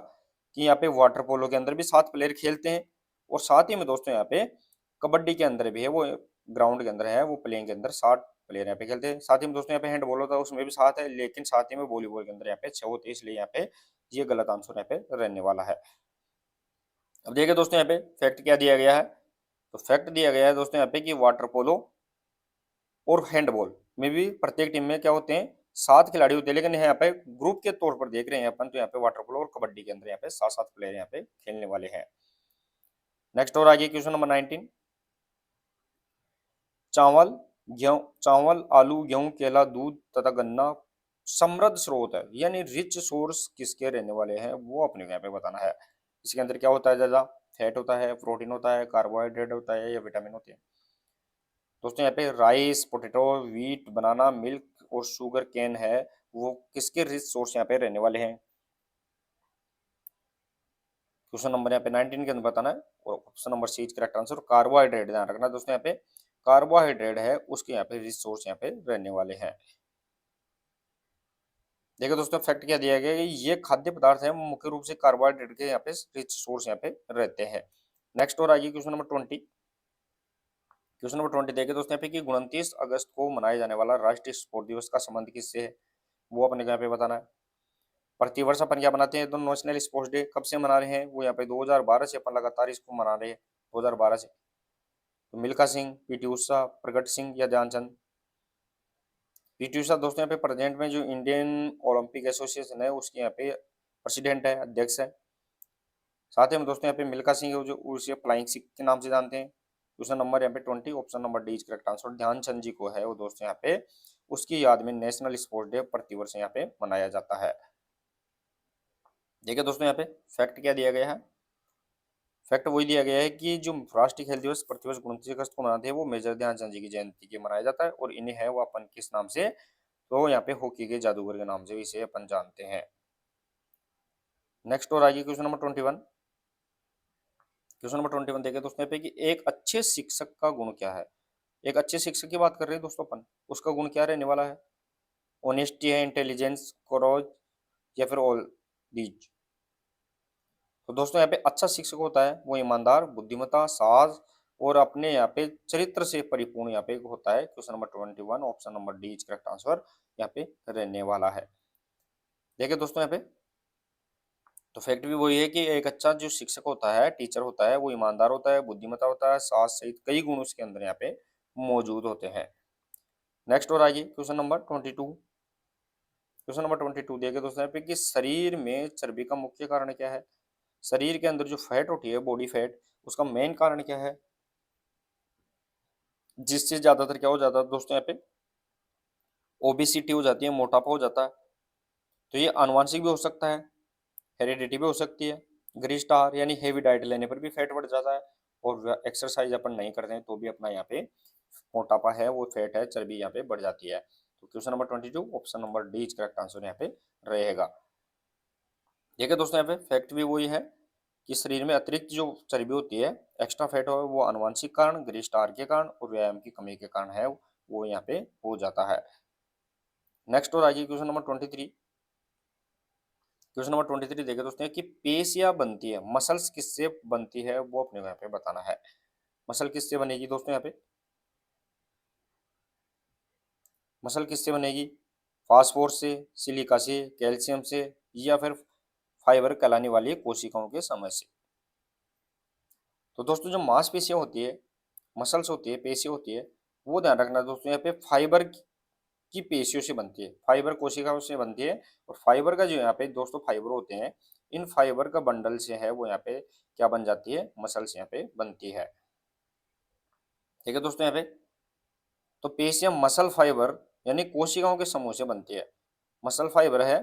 Speaker 1: कि यहाँ पे वाटर पोलो के अंदर भी 7 प्लेयर खेलते हैं, और साथ ही में दोस्तों यहाँ पे कबड्डी के अंदर भी है, वो ग्राउंड के अंदर है, वो प्लेइंग के अंदर 60 प्लेयर यहाँ पे खेलते हैं। साथ ही में दोस्तों यहाँ पे हैंडबॉल होता है, उसमें भी 7 है, लेकिन साथ ही में वॉलीबॉल के अंदर यहाँ पे 6 होते हैं, इसलिए यहाँ पे ये गलत आंसर यहाँ पे रहने वाला है। अब देखिए दोस्तों यहाँ पे फैक्ट क्या दिया गया है, तो फैक्ट दिया गया है दोस्तों यहाँ पे कि वाटर पोलो और हैंडबॉल में भी प्रत्येक टीम में क्या होते हैं, 7 खिलाड़ी होते हैं, लेकिन यहाँ पे ग्रुप के तौर पर देख रहे हैं अपन, तो यहाँ पे वाटर पोलो और कबड्डी के अंदर यहाँ पे 7-7 प्लेयर यहाँ पे खेलने वाले हैं। नेक्स्ट और आगे क्वेश्चन नंबर 19। चावल गेहूं चावल आलू गेहूं केला दूध तथा गन्ना समृद्ध स्रोत है, यानी रिच सोर्स किसके रहने वाले हैं, वो अपने को यहाँ पे बताना है। इसके अंदर क्या होता है, ज्यादा फैट होता है, प्रोटीन होता है, कार्बोहाइड्रेट होता है, या विटामिन होते हैं। दोस्तों यहाँ पे राइस, पोटेटो, व्हीट, बनाना, मिल्क और शुगर केन है, वो किसके रिच सोर्स यहाँ पे रहने वाले हैं। क्वेश्चन नंबर यहाँ पे 19 के अंदर बताना है, और option number C is correct answer. Carbohydrate ध्यान रखना दोस्तों, यहाँ पे कार्बोहाइड्रेट है उसके यहाँ पे रिच सोर्स यहाँ पे रहने वाले हैं। देखिए दोस्तों फैक्ट क्या दिया गया है, ये खाद्य पदार्थ है मुख्य रूप से कार्बोहाइड्रेट के यहाँ पे रिच सोर्स यहाँ पे रहते हैं। नेक्स्ट और आगे क्वेश्चन नंबर 20। क्वेश्चन नंबर 20 देखिए दोस्तों यहाँ पे कि 29 अगस्त को मनाए जाने वाला राष्ट्रीय स्पोर्ट दिवस का संबंध किससे है, वो अपने को यहाँ पे बताना है। प्रतिवर्ष अपन क्या मनाते हैं, तो नेशनल स्पोर्ट्स डे कब से मना रहे हैं, वो यहाँ पे 2012 से अपन लगातार इसको मना रहे हैं, 2012 से। तो मिल्खा सिंह, पीटी उषा, प्रगट सिंह या ध्यानचंद। पीटी उषा दोस्तों यहाँ पे प्रेजेंट में जो इंडियन ओलंपिक एसोसिएशन है उसके यहाँ पे प्रेसिडेंट है, अध्यक्ष है। साथ ही में दोस्तों यहाँ पे मिल्खा सिंह है जो उसे फ्लाइंग सिख के नाम से जानते हैं। क्वेश्चन नंबर यहाँ पे 20, option number D is correct answer. Dhyanchand ji को है वो दोस्तों यहाँ पे उसकी याद में नेशनल स्पोर्ट डे प्रतिवर्ष यहाँ पे मनाया जाता है। देखिए दोस्तों यहाँ पे फैक्ट क्या दिया गया है, फैक्ट वही दिया गया है कि जो राष्ट्रीय खेल दिवस प्रतिवर्ष 29 अगस्त को मनाते हैं वो मेजर ध्यानचंद जी की जयंती के मनाया जाता है, और इन्हें है वो अपन किस नाम से, तो यहाँ पे हॉकी के जादूगर के नाम से इसे अपन जानते हैं। नेक्स्ट और आगे क्वेश्चन नंबर 21। क्वेश्चन नंबर 21 देखें दोस्तों यहाँ पे कि एक अच्छे शिक्षक का गुण क्या है। एक अच्छे शिक्षक की बात कर रहे हैं दोस्तों अपन, उसका गुण क्या रहने वाला है, ऑनेस्टी है, इंटेलिजेंस, करोज, या फिर ऑल दीज। तो दोस्तों यहाँ पे अच्छा शिक्षक होता है वो ईमानदार, बुद्धिमत्ता, साहस और अपने यहाँ पे चरित्र से परिपूर्ण यहाँ पे होता है। Question number 21, option number D is correct answer यहाँ पे रहने वाला है। देखिए दोस्तों यहाँ पे तो फैक्ट भी वही है कि एक अच्छा जो शिक्षक होता है, टीचर होता है, वो ईमानदार होता है, बुद्धिमत्ता होता है, साहस सहित कई गुण उसके अंदर यहाँ पे मौजूद होते हैं। नेक्स्ट और आगे क्वेश्चन नंबर 22। क्वेश्चन नंबर 22 देखिए दोस्तों यहाँ पे कि शरीर में चर्बी का मुख्य कारण क्या है। शरीर के अंदर जो फैट होती है, बॉडी फैट, उसका मेन कारण क्या है, जिससे ज्यादातर क्या हो जाता है दोस्तों यहाँ पे ओबेसिटी हो जाती है, मोटापा हो जाता है। तो ये आनुवांशिक भी हो सकता है, हेरिडिटी भी हो सकती है, गरिष्ठ आहार यानी हेवी डाइट लेने पर भी फैट बढ़ जाता है, और एक्सरसाइज अपन नहीं करते हैं तो भी अपना यहाँ पे मोटापा है वो फैट है, चर्बी यहाँ पे बढ़ जाती है। तो question number 22, option number D is correct answer यहाँ पे रहेगा। देखिए दोस्तों यहाँ पे फैक्ट भी वही है कि शरीर में अतिरिक्त जो चर्बी होती है, एक्स्ट्रा फैट हो, वो आनुवंशिक कारण, गरिष्ठ आहार के कारण और व्यायाम की कमी के कारण है वो यहाँ पे हो जाता है। नेक्स्ट और आगे क्वेश्चन नंबर 23। क्वेश्चन नंबर 23 देखे दोस्तों कि पेशियां बनती है, मसल्स किससे बनती है, वो अपने को यहाँ पे बताना है। मसल किससे बनेगी दोस्तों, यहाँ पे मसल किससे बनेगी, फास्फोरस से, सिलिका से, कैल्शियम से, या फिर फाइबर कहलाने वाली कोशिकाओं के समय से। तो दोस्तों जो मांसपेशियां होती है, मसल्स होती है, पेशी होती है, वो ध्यान रखना दोस्तों यहाँ पे फाइबर की पेशियों से बनती है, फाइबर कोशिकाओं से बनती है। और फाइबर का जो यहाँ पे दोस्तों फाइबर होते हैं, इन फाइबर का बंडल से है वो यहाँ पे क्या बन जाती है, मसल्स यहाँ पे बनती है। ठीक है दोस्तों यहाँ पे तो पेशियां मसल फाइबर यानी कोशिकाओं के समूह से बनती है। मसल फाइबर है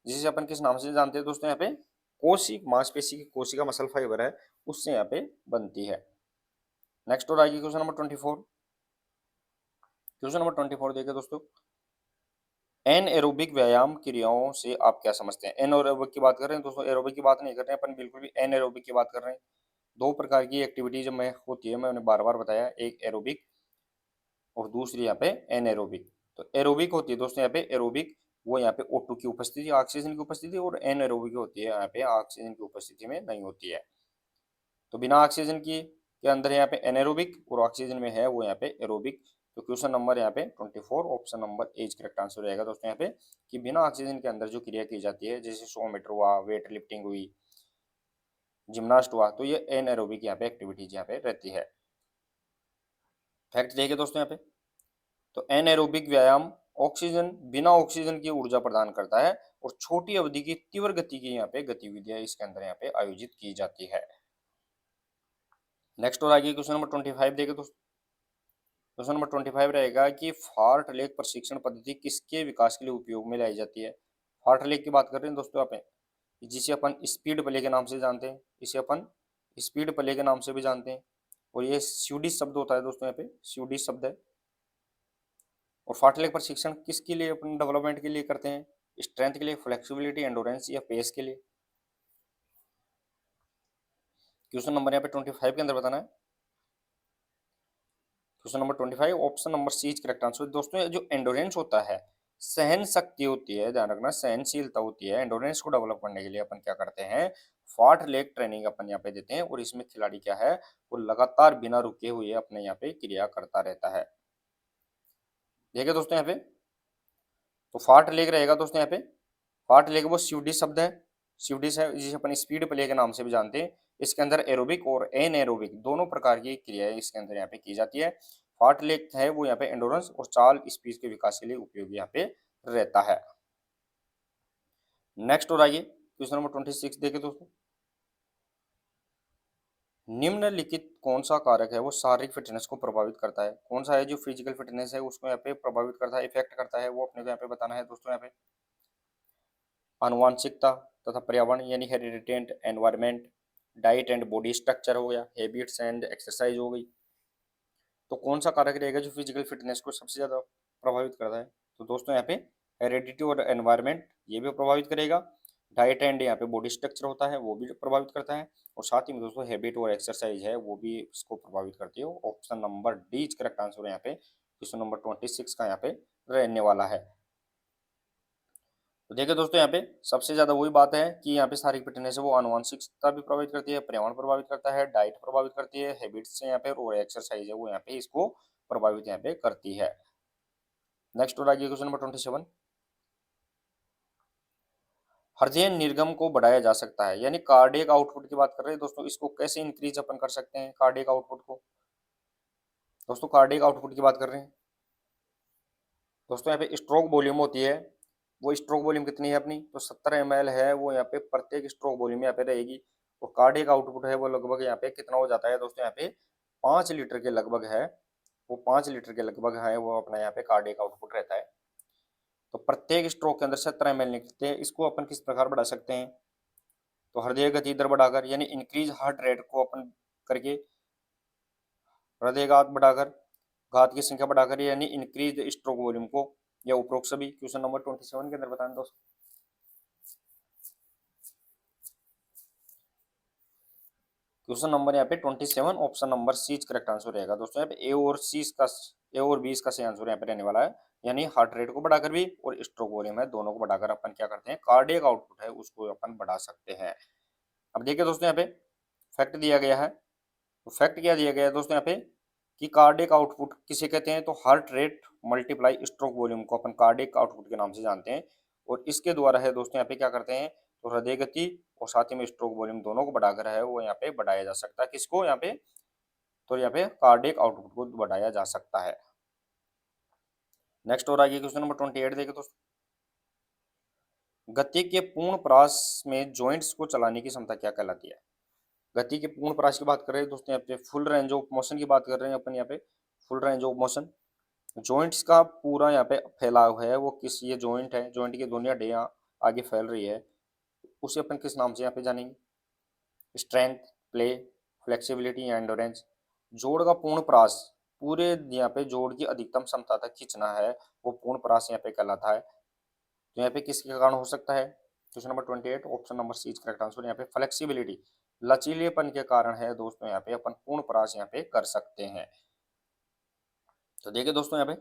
Speaker 1: जिसे अपन किस नाम से जानते हैं दोस्तों, यहाँ पे मांसपेशी की कोशिका मसल फाइबर है, उससे यहाँ पे बनती है। नेक्स्ट और आगे क्वेश्चन नंबर 24। क्वेश्चन नंबर 24 देखिए दोस्तों, एन एरोबिक व्यायाम क्रियाओं से आप क्या समझते हैं। एन एरोबिक की बात कर रहे हैं दोस्तों, एरोबिक की बात नहीं कर रहे हैं अपन, बिल्कुल भी एन एरोबिक की बात कर रहे हैं। दो प्रकार की एक्टिविटीज में होती है, मैंने बार बार बताया, एक एरोबिक और दूसरी यहाँ पे एन एरोबिक। तो एरोबिक होती है दोस्तों यहाँ पे एरोबिक वो यहाँ पे O2 की उपस्थिति, ऑक्सीजन की उपस्थिति, और एनएरोबिक होती है यहाँ पे ऑक्सीजन की उपस्थिति में नहीं होती है। तो बिना ऑक्सीजन के अंदर यहाँ पे एनएरोबिक, और ऑक्सीजन में है वो यहाँ पे एरोबिक। तो क्वेश्चन नंबर यहाँ पे 24 option number A correct answer रहेगा दोस्तों यहाँ पे, कि बिना ऑक्सीजन के अंदर जो क्रिया की जाती है, जैसे 100 मीटर हुआ, वेट लिफ्टिंग हुई, जिम्नास्ट हुआ, तो ये एनएरोबिक यहाँ पे एक्टिविटीज यहाँ पे रहती है। फैक्ट देखिए दोस्तों यहाँ पे, तो एनएरोबिक व्यायाम ऑक्सीजन बिना ऑक्सीजन की ऊर्जा प्रदान करता है और छोटी अवधि की तीव्र गति की यहाँ पे गतिविधियां इसके अंदर यहाँ पे आयोजित की जाती है। नेक्स्ट और आगे क्वेश्चन नंबर 25 देखें दोस्तों। क्वेश्चन नंबर 25 रहेगा कि फार्ट लेक प्रशिक्षण पद्धति किसके विकास के लिए उपयोग में लाई जाती है। फार्ट लेक की बात कर रहे हैं दोस्तों यहाँ पे, जिसे अपन स्पीड प्ले के नाम से जानते हैं, इसे अपन स्पीड प्ले के नाम से भी जानते हैं, और ये स्वीडिश शब्द होता है दोस्तों यहाँ पे, स्वीडिश शब्द है। और फार्ट लेक प्रशिक्षण किसके लिए अपन डेवलपमेंट के लिए करते हैं, स्ट्रेंथ के लिए, फ्लेक्सिबिलिटी, एंडोरेंस या पेस के लिए। क्वेश्चन नंबर यहाँ पे 25 के अंदर बताना है। Question number 25 option number C is correct answer. दोस्तों जो एंडोरेंस होता है, सहन शक्ति होती है, ध्यान रखना सहनशीलता होती है, एंडोरेंस को डेवलप करने के लिए अपन क्या करते हैं, फार्ट लेक ट्रेनिंग अपन यहाँ पे देते हैं, और इसमें खिलाड़ी क्या है, वो लगातार बिना रुके हुए अपने यहाँ पे क्रिया करता रहता है। देखिए दोस्तों यहाँ पे, तो फार्ट लेक रहेगा दोस्तों यहाँ पे, फार्ट लेक वो स्वीडिश शब्द है, स्वीडिश है, जिसे अपन स्पीड प्ले के नाम से भी जानते हैं। इसके अंदर एरोबिक और एनएरोबिक दोनों प्रकार की क्रियाएं इसके अंदर यहाँ पे की जाती है। फार्ट लेक है वो यहाँ पे एंडोरेंस और चाल स्पीड के विकास के लिए उपयोगी यहाँ पे रहता है। नेक्स्ट और आइए क्वेश्चन नंबर 26 देखें दोस्तों। निम्नलिखित कौन सा कारक है वो शारीरिक फिटनेस को प्रभावित करता है, कौन सा है जो फिजिकल फिटनेस है उसको यहाँ पे प्रभावित करता है, इफेक्ट करता है, वो अपने को यहाँ पे बताना है दोस्तों यहाँ पे। आनुवांशिकता तथा पर्यावरण यानी heredity and environment, diet and body structure हो गया, हैबिट्स एंड एक्सरसाइज हो गई। तो कौन सा कारक रहेगा जो फिजिकल फिटनेस को सबसे ज़्यादा प्रभावित करता है, तो दोस्तों यहाँ पे हेरिडिटी और एनवायरमेंट ये भी प्रभावित करेगा, डाइट एंड यहाँ पे बॉडी स्ट्रक्चर होता है वो भी प्रभावित करता है, और साथ ही में दोस्तों हैबिट और एक्सरसाइज है वो भी इसको प्रभावित करती है। Option number D correct answer है यहाँ पे, क्वेश्चन नंबर 26 का यहाँ पे रहने वाला है। तो देखिए दोस्तों यहाँ पे सबसे ज्यादा वही बात है कि यहाँ पे शारीरिक फिटनेस है वो आनुवंशिकता भी प्रभावित करती है, पर्यावरण प्रभावित करता है, डाइट प्रभावित करती है, हैबिट्स से यहाँ पे, और एक्सरसाइज है वो यहाँ पे इसको प्रभावित यहाँ पे करती है। नेक्स्ट और आगे क्वेश्चन नंबर 27, हृदय निर्गम को बढ़ाया जा सकता है, यानी कार्डियक आउटपुट की बात कर रहे हैं दोस्तों, इसको कैसे इंक्रीज अपन कर सकते हैं कार्डियक आउटपुट को। दोस्तों कार्डियक आउटपुट की बात कर रहे हैं दोस्तों, यहाँ पे स्ट्रोक वॉल्यूम होती है, वो स्ट्रोक वॉल्यूम कितनी है अपनी, तो 70 ml है वो यहाँ पे प्रत्येक स्ट्रोक वॉल्यूम यहाँ पे रहेगी। और कार्डियक आउटपुट है वो लगभग यहाँ पे कितना हो जाता है दोस्तों, यहाँ पे 5 लीटर के लगभग है, वो 5 लीटर के लगभग है वो अपना यहाँ पे कार्डियक आउटपुट रहता है। तो प्रत्येक स्ट्रोक के अंदर 70 ml निकलते हैं, इसको अपन किस प्रकार बढ़ा सकते हैं, तो हृदय गति दर बढ़ाकर, यानी इंक्रीज हार्ट रेट को अपन करके, हृदय घात बढ़ाकर, घात की संख्या बढ़ाकर, यानी इंक्रीज स्ट्रोक वॉल्यूम को, या उपरोक्त सभी। क्वेश्चन नंबर 27 के अंदर बताना दोस्तों। क्वेश्चन नंबर यहाँ पे 27 option number C correct answer रहेगा दोस्तों, यहाँ पे ए और बी इसका सही आंसर यहाँ पे रहने वाला है, यानी हार्ट रेट को बढ़ाकर भी और स्ट्रोक वॉल्यूम है दोनों को बढ़ाकर अपन क्या करते हैं, कार्डियक आउटपुट है उसको अपन बढ़ा सकते हैं। अब देखिए दोस्तों यहाँ पे फैक्ट दिया गया है, तो फैक्ट क्या दिया गया है दोस्तों यहाँ पे, कि कार्डियक आउटपुट किसे कहते हैं, तो heart rate multiply stroke volume को अपन कार्डियक आउटपुट के नाम से जानते हैं, और इसके द्वारा है दोस्तों यहाँ पे क्या करते हैं, तो हृदय गति और साथ ही में स्ट्रोक वॉल्यूम दोनों को बढ़ाकर है वो यहाँ पे बढ़ाया जा सकता है, किसको यहाँ पे, तो यहाँ पे कार्डियक आउटपुट को बढ़ाया जा सकता है। नेक्स्ट और आगे क्वेश्चन नंबर 28 देखें दोस्तों। गति के पूर्ण प्रास में जॉइंट्स को चलाने की क्षमता क्या कहलाती है। गति के पूर्ण प्रास की बात कर रहे हैं दोस्तों, यहाँ पे फुल रेंज ऑफ मोशन की बात कर रहे हैं अपन, यहाँ पे full range of motion, joints का पूरा यहाँ पे फैलाव है वो किस, ये जॉइंट है, जॉइंट की दोनों हड्डियां आगे फैल रही है, उसे अपन किस नाम से यहाँ पे जानेंगे, स्ट्रेंथ, प्ले, फ्लेक्सिबिलिटी या एंडोरेंस। जोड़ का पूर्ण प्रास, पूरे यहाँ पे जोड़ की अधिकतम क्षमता तक खींचना है वो पूर्ण प्रास यहाँ पे कहलाता है। तो यहाँ पे किसके कारण हो सकता है, question number 28 option number C correct answer, यहाँ पे फ्लेक्सिबिलिटी, लचीलेपन के कारण है दोस्तों, यहाँ पे अपन पूर्ण प्रास यहाँ पे कर सकते हैं। तो देखिए दोस्तों यहाँ पे,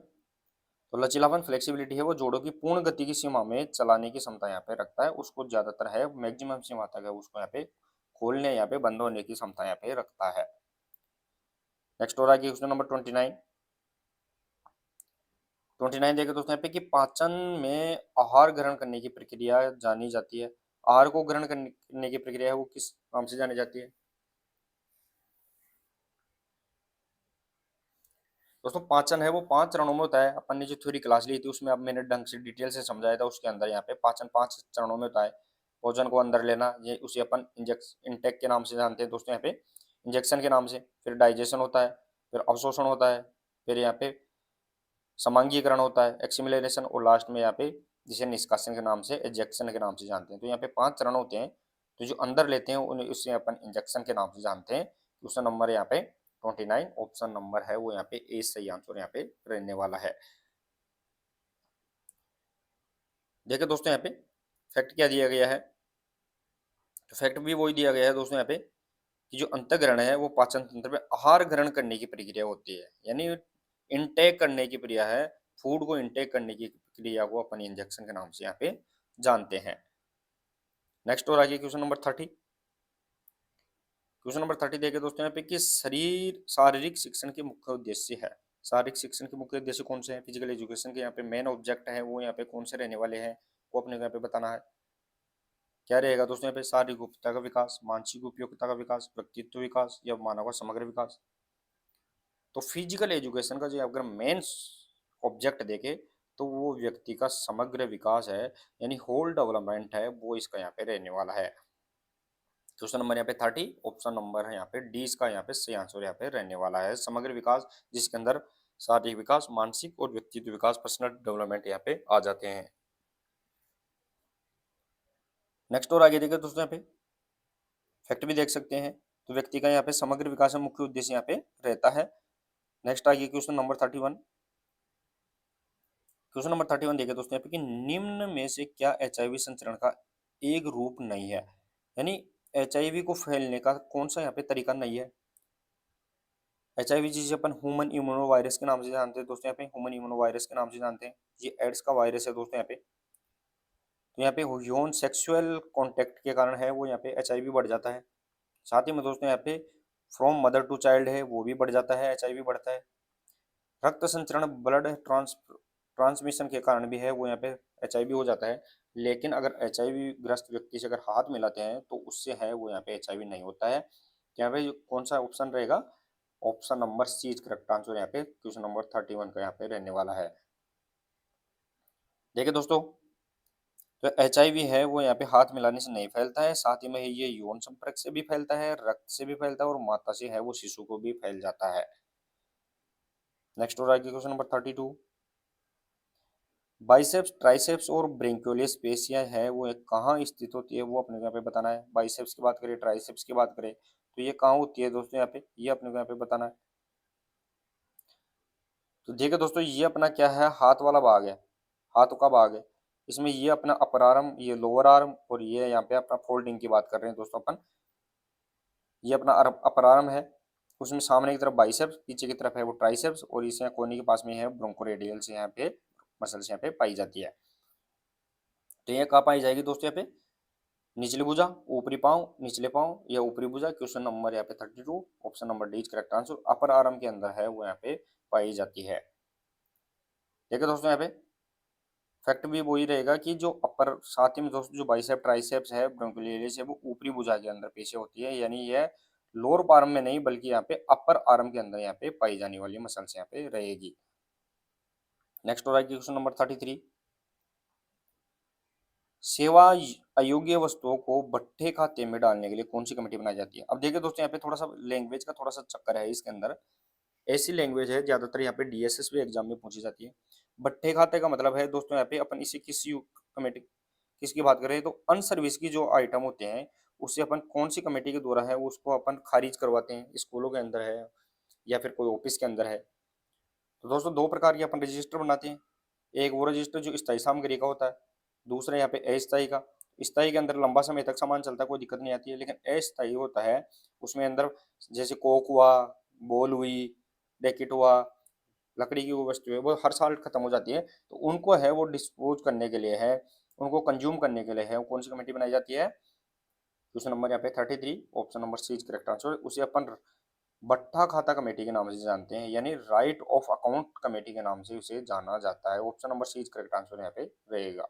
Speaker 1: तो लचीलापन फ्लेक्सिबिलिटी है वो जोड़ों की पूर्ण गति की सीमा में चलाने की क्षमता यहाँ पे रखता है, उसको ज्यादातर है मैक्सिमम सीमा तक है उसको यहाँ पे खोलने यहाँ पे बंद होने की क्षमता यहाँ पे रखता है। नेक्स्ट हो रहा है क्वेश्चन नंबर 29। 29 देखे दोस्तों यहाँ पे कि पाचन में आहार ग्रहण करने की प्रक्रिया जानी जाती है। आहार को ग्रहण करने की प्रक्रिया है वो किस नाम से जानी जाती है? दोस्तों पाचन है वो 5 चरणों में होता है। अपन ने जो थ्योरी क्लास ली थी उसमें अब मैंने ढंग से डिटेल से समझाया था, उसके अंदर यहाँ पे पाचन 5 चरणों में होता है। भोजन को अंदर लेना, ये उसे अपन इंटेक के नाम से जानते हैं दोस्तों, यहाँ पे इंजेक्शन के नाम से। फिर डाइजेशन होता है, फिर अवशोषण होता है, फिर यहाँ पे समांगीकरण होता है, एक्सिमिलेशन, और लास्ट में यहाँ पे जिसे निष्कासन के नाम से, एजेक्शन के नाम से जानते हैं। तो यहाँ पे 5 चरण होते हैं। तो जो अंदर लेते हैं उन्हें उससे अपन इंजेक्शन के नाम से जानते हैं। क्वेश्चन नंबर यहाँ पे 29 ऑप्शन नंबर है वो यहाँ पे ए सही आंसर यहाँ पे रहने वाला है। देखिए दोस्तों यहाँ पे फैक्ट क्या दिया गया है, तो फैक्ट भी वही दिया गया है दोस्तों यहाँ पे कि जो अंतःग्रहण है वो पाचन तंत्र में आहार ग्रहण करने की प्रक्रिया होती है, यानी इनटेक करने की क्रिया है। फूड को इनटेक करने की क्रिया को अपन इंजेक्शन के नाम से यहाँ पे जानते हैं। नेक्स्ट और आगे क्वेश्चन नंबर 30। क्वेश्चन नंबर 30 देखे दोस्तों यहाँ पे कि शारीरिक शिक्षण के मुख्य उद्देश्य है। शारीरिक शिक्षण के मुख्य उद्देश्य कौन से हैं? फिजिकल एजुकेशन के यहाँ पे मेन ऑब्जेक्ट है वो यहाँ पे कौन से रहने वाले हैं, वो अपने को यहाँ पे बताना है। क्या रहेगा दोस्तों यहाँ पे? शारीरिक उपयोगिता का विकास, मानसिक उपयोगिता का विकास, व्यक्तित्व विकास या मानव का समग्र विकास। तो फिजिकल एजुकेशन का जो अगर मेन ऑब्जेक्ट देखे तो वो व्यक्ति का समग्र विकास है, यानी होल डेवलपमेंट है वो इसका यहाँ पे रहने वाला है। क्वेश्चन नंबर यहाँ पे 30 ऑप्शन नंबर है यहाँ पे डी इसका यहाँ पे सही आंसर यहाँ पे रहने वाला है, समग्र विकास, जिसके अंदर शारीरिक विकास, मानसिक और व्यक्तित्व विकास, पर्सनल डेवलपमेंट यहाँ पे आ जाते हैं। नेक्स्ट और आगे देखिए दोस्तों यहाँ पे फैक्ट भी देख सकते हैं। तो व्यक्ति का यहाँ पे समग्र विकास में मुख्य उद्देश्य यहाँ पे रहता है। नेक्स्ट आगे क्वेश्चन नंबर 31। क्वेश्चन नंबर 31 देखिए दोस्तों यहाँ पे कि निम्न में से क्या एचआईवी संचरण का एक रूप नहीं है, यानी एचआईवी को फैलने का कौन सा यहाँ पे तरीका नहीं है। एचआईवी जिसे अपन ह्यूमन इम्यूनो वायरस के नाम से जानते हैं दोस्तों, यहाँ पे ह्यूमन इम्यूनो वायरस के नाम से जानते हैं। ये एड्स का वायरस है दोस्तों यहाँ पे। तो यहाँ पे यौन सेक्सुअल कॉन्टेक्ट के कारण है वो यहाँ पे एचआईवी बढ़ जाता है। साथ ही में दोस्तों यहाँ पे फ्रॉम मदर टू चाइल्ड है वो भी बढ़ जाता है, एचआईवी बढ़ता है। रक्त संचरण ब्लड ट्रांसमिशन के कारण भी है वो यहाँ पे एचआईवी हो जाता है। लेकिन अगर एचआईवी ग्रस्त व्यक्ति से अगर हाथ मिलाते हैं तो उससे है वो यहाँ पे एचआईवी नहीं होता है। यहाँ पे कौन सा ऑप्शन रहेगा? Option number C is correct answer यहाँ पे क्वेश्चन नंबर 31 का यहाँ पे रहने वाला है। देखिए दोस्तों, तो एचआईवी है वो यहाँ पे हाथ मिलाने से नहीं फैलता है, साथ ही में ये यौन संपर्क से भी फैलता है, रक्त से भी फैलता है, और माता से है वो शिशु को भी फैल जाता है। नेक्स्ट हो रहा है क्वेश्चन नंबर 32। बाइसेप्स, ट्राइसेप्स और ब्रेंकियोलियस स्पेसिया है वो कहाँ स्थित होती है, वो अपने को यहाँ पे बताना है। बाइसेप्स की बात करें, ट्राइसेप्स की बात करें, तो ये कहाँ होती है दोस्तों यहाँ पे, ये अपने को यहाँ पे बताना है। तो देखिए दोस्तों, ये अपना क्या है, हाथ वाला भाग है, हाथ का भाग है। इसमें ये अपना अपर आर्म, ये लोअर आर्म, और ये यहाँ पे अपना फोल्डिंग की बात कर रहे हैं दोस्तों अपन। ये अपना अपर आर्म है, उसमें सामने की तरफ बाइसेप्स, पीछे की तरफ है वो ट्राइसेप्स, और इसे कोहनी के पास में है ब्रोंकोरेडियल्स यहाँ पे मसल्स यहाँ पे पाई जाती है। तो ये कहाँ पाई जाएगी दोस्तों? यहाँ पे निचली भुजा, ऊपरी पाँव, निचले पाँव या ऊपरी भुजा। क्वेश्चन नंबर यहाँ पे 32 option number D is correct answer, upper arm के अंदर है वो यहाँ पे पाई जाती है। ठीक है दोस्तों, यहाँ पे फैक्ट भी वही रहेगा कि जो अपर, साथ ही में दोस्तों जो बाइसेप ट्राइसेप्स है ब्रोंकोलियस है वो ऊपरी भुजा के अंदर पेशी होती है, यानी यह लोअर आर्म में नहीं बल्कि यहाँ पे अपर आर्म के अंदर यहाँ पे पाई जाने वाली मसल्स यहाँ पे रहेगी। नेक्स्ट हो रहा है क्वेश्चन नंबर 33। सेवा अयोग्य वस्तुओं को भट्ठे खाते में डालने के लिए कौन सी कमेटी बनाई जाती है? अब देखिए दोस्तों, यहाँ पे थोड़ा सा लैंग्वेज का थोड़ा सा चक्कर है इसके अंदर। ऐसी लैंग्वेज है ज्यादातर यहाँ पे डीएसएसबी एग्जाम में पूछी जाती है। भट्ठे खाते का मतलब है दोस्तों यहाँ पे अपन इसे किसी कमेटी, किसकी बात करें तो अनसर्विस की जो आइटम होते हैं उससे अपन कौन सी कमेटी के द्वारा है उसको अपन खारिज करवाते हैं, स्कूलों के अंदर है या फिर कोई ऑफिस के अंदर है। तो दोस्तों दो प्रकार के अपन रजिस्टर बनाते हैं। एक वो रजिस्टर जो स्थायी सामग्री का होता है, दूसरा यहाँ पे अस्थायी का। स्थायी के अंदर लंबा समय तक सामान चलता है, कोई दिक्कत नहीं आती है, लेकिन अस्थायी होता है उसमें अंदर जैसे कोक हुआ, बॉल हुई, रैकेट हुआ, लकड़ी की वो वस्तु है वो हर साल खत्म हो जाती है, तो उनको है वो डिस्पोज करने के लिए है, उनको कंज्यूम करने के लिए है, कौन सी कमेटी बनाई जाती है? क्वेश्चन नंबर यहाँ पे 33, option number C is correct answer. उसे अपन बट्टा खाता कमेटी के नाम से जानते हैं, यानी राइट ऑफ अकाउंट कमेटी के नाम से उसे जाना जाता है। Option number C is correct answer यहाँ पे रहेगा।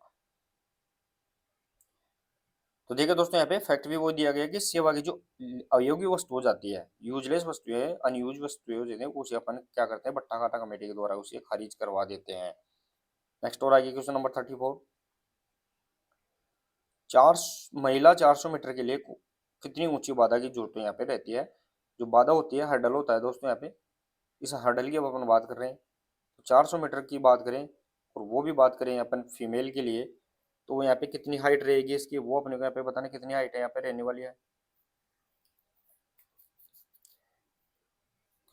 Speaker 1: तो देखिए दोस्तों, यहाँ पे फैक्ट भी वो दिया गया है कि सेवा की जो अयोग्य वस्तु हो जाती है, यूजलेस वस्तु है, अनयूज वस्तु हो जाती है, उसे अपन क्या करते हैं, बट्टा खाता कमेटी के द्वारा उसे खारिज करवा देते हैं। नेक्स्ट और आगे क्वेश्चन नंबर 34, चार महिला 400 मीटर के लिए कितनी ऊंची बाधा की जरूरत यहाँ पे रहती है? जो बाधा होती है, हर्डल होता है दोस्तों, यहाँ पे इस हर्डल की अब अपन बात कर रहे हैं। तो 400 मीटर की बात करें और वो भी बात करें अपन फीमेल के लिए, तो वो यहाँ पे कितनी हाइट रहेगी इसकी, वो अपने को यहाँ पे बताना कितनी हाइट है यहाँ पे रहने वाली है।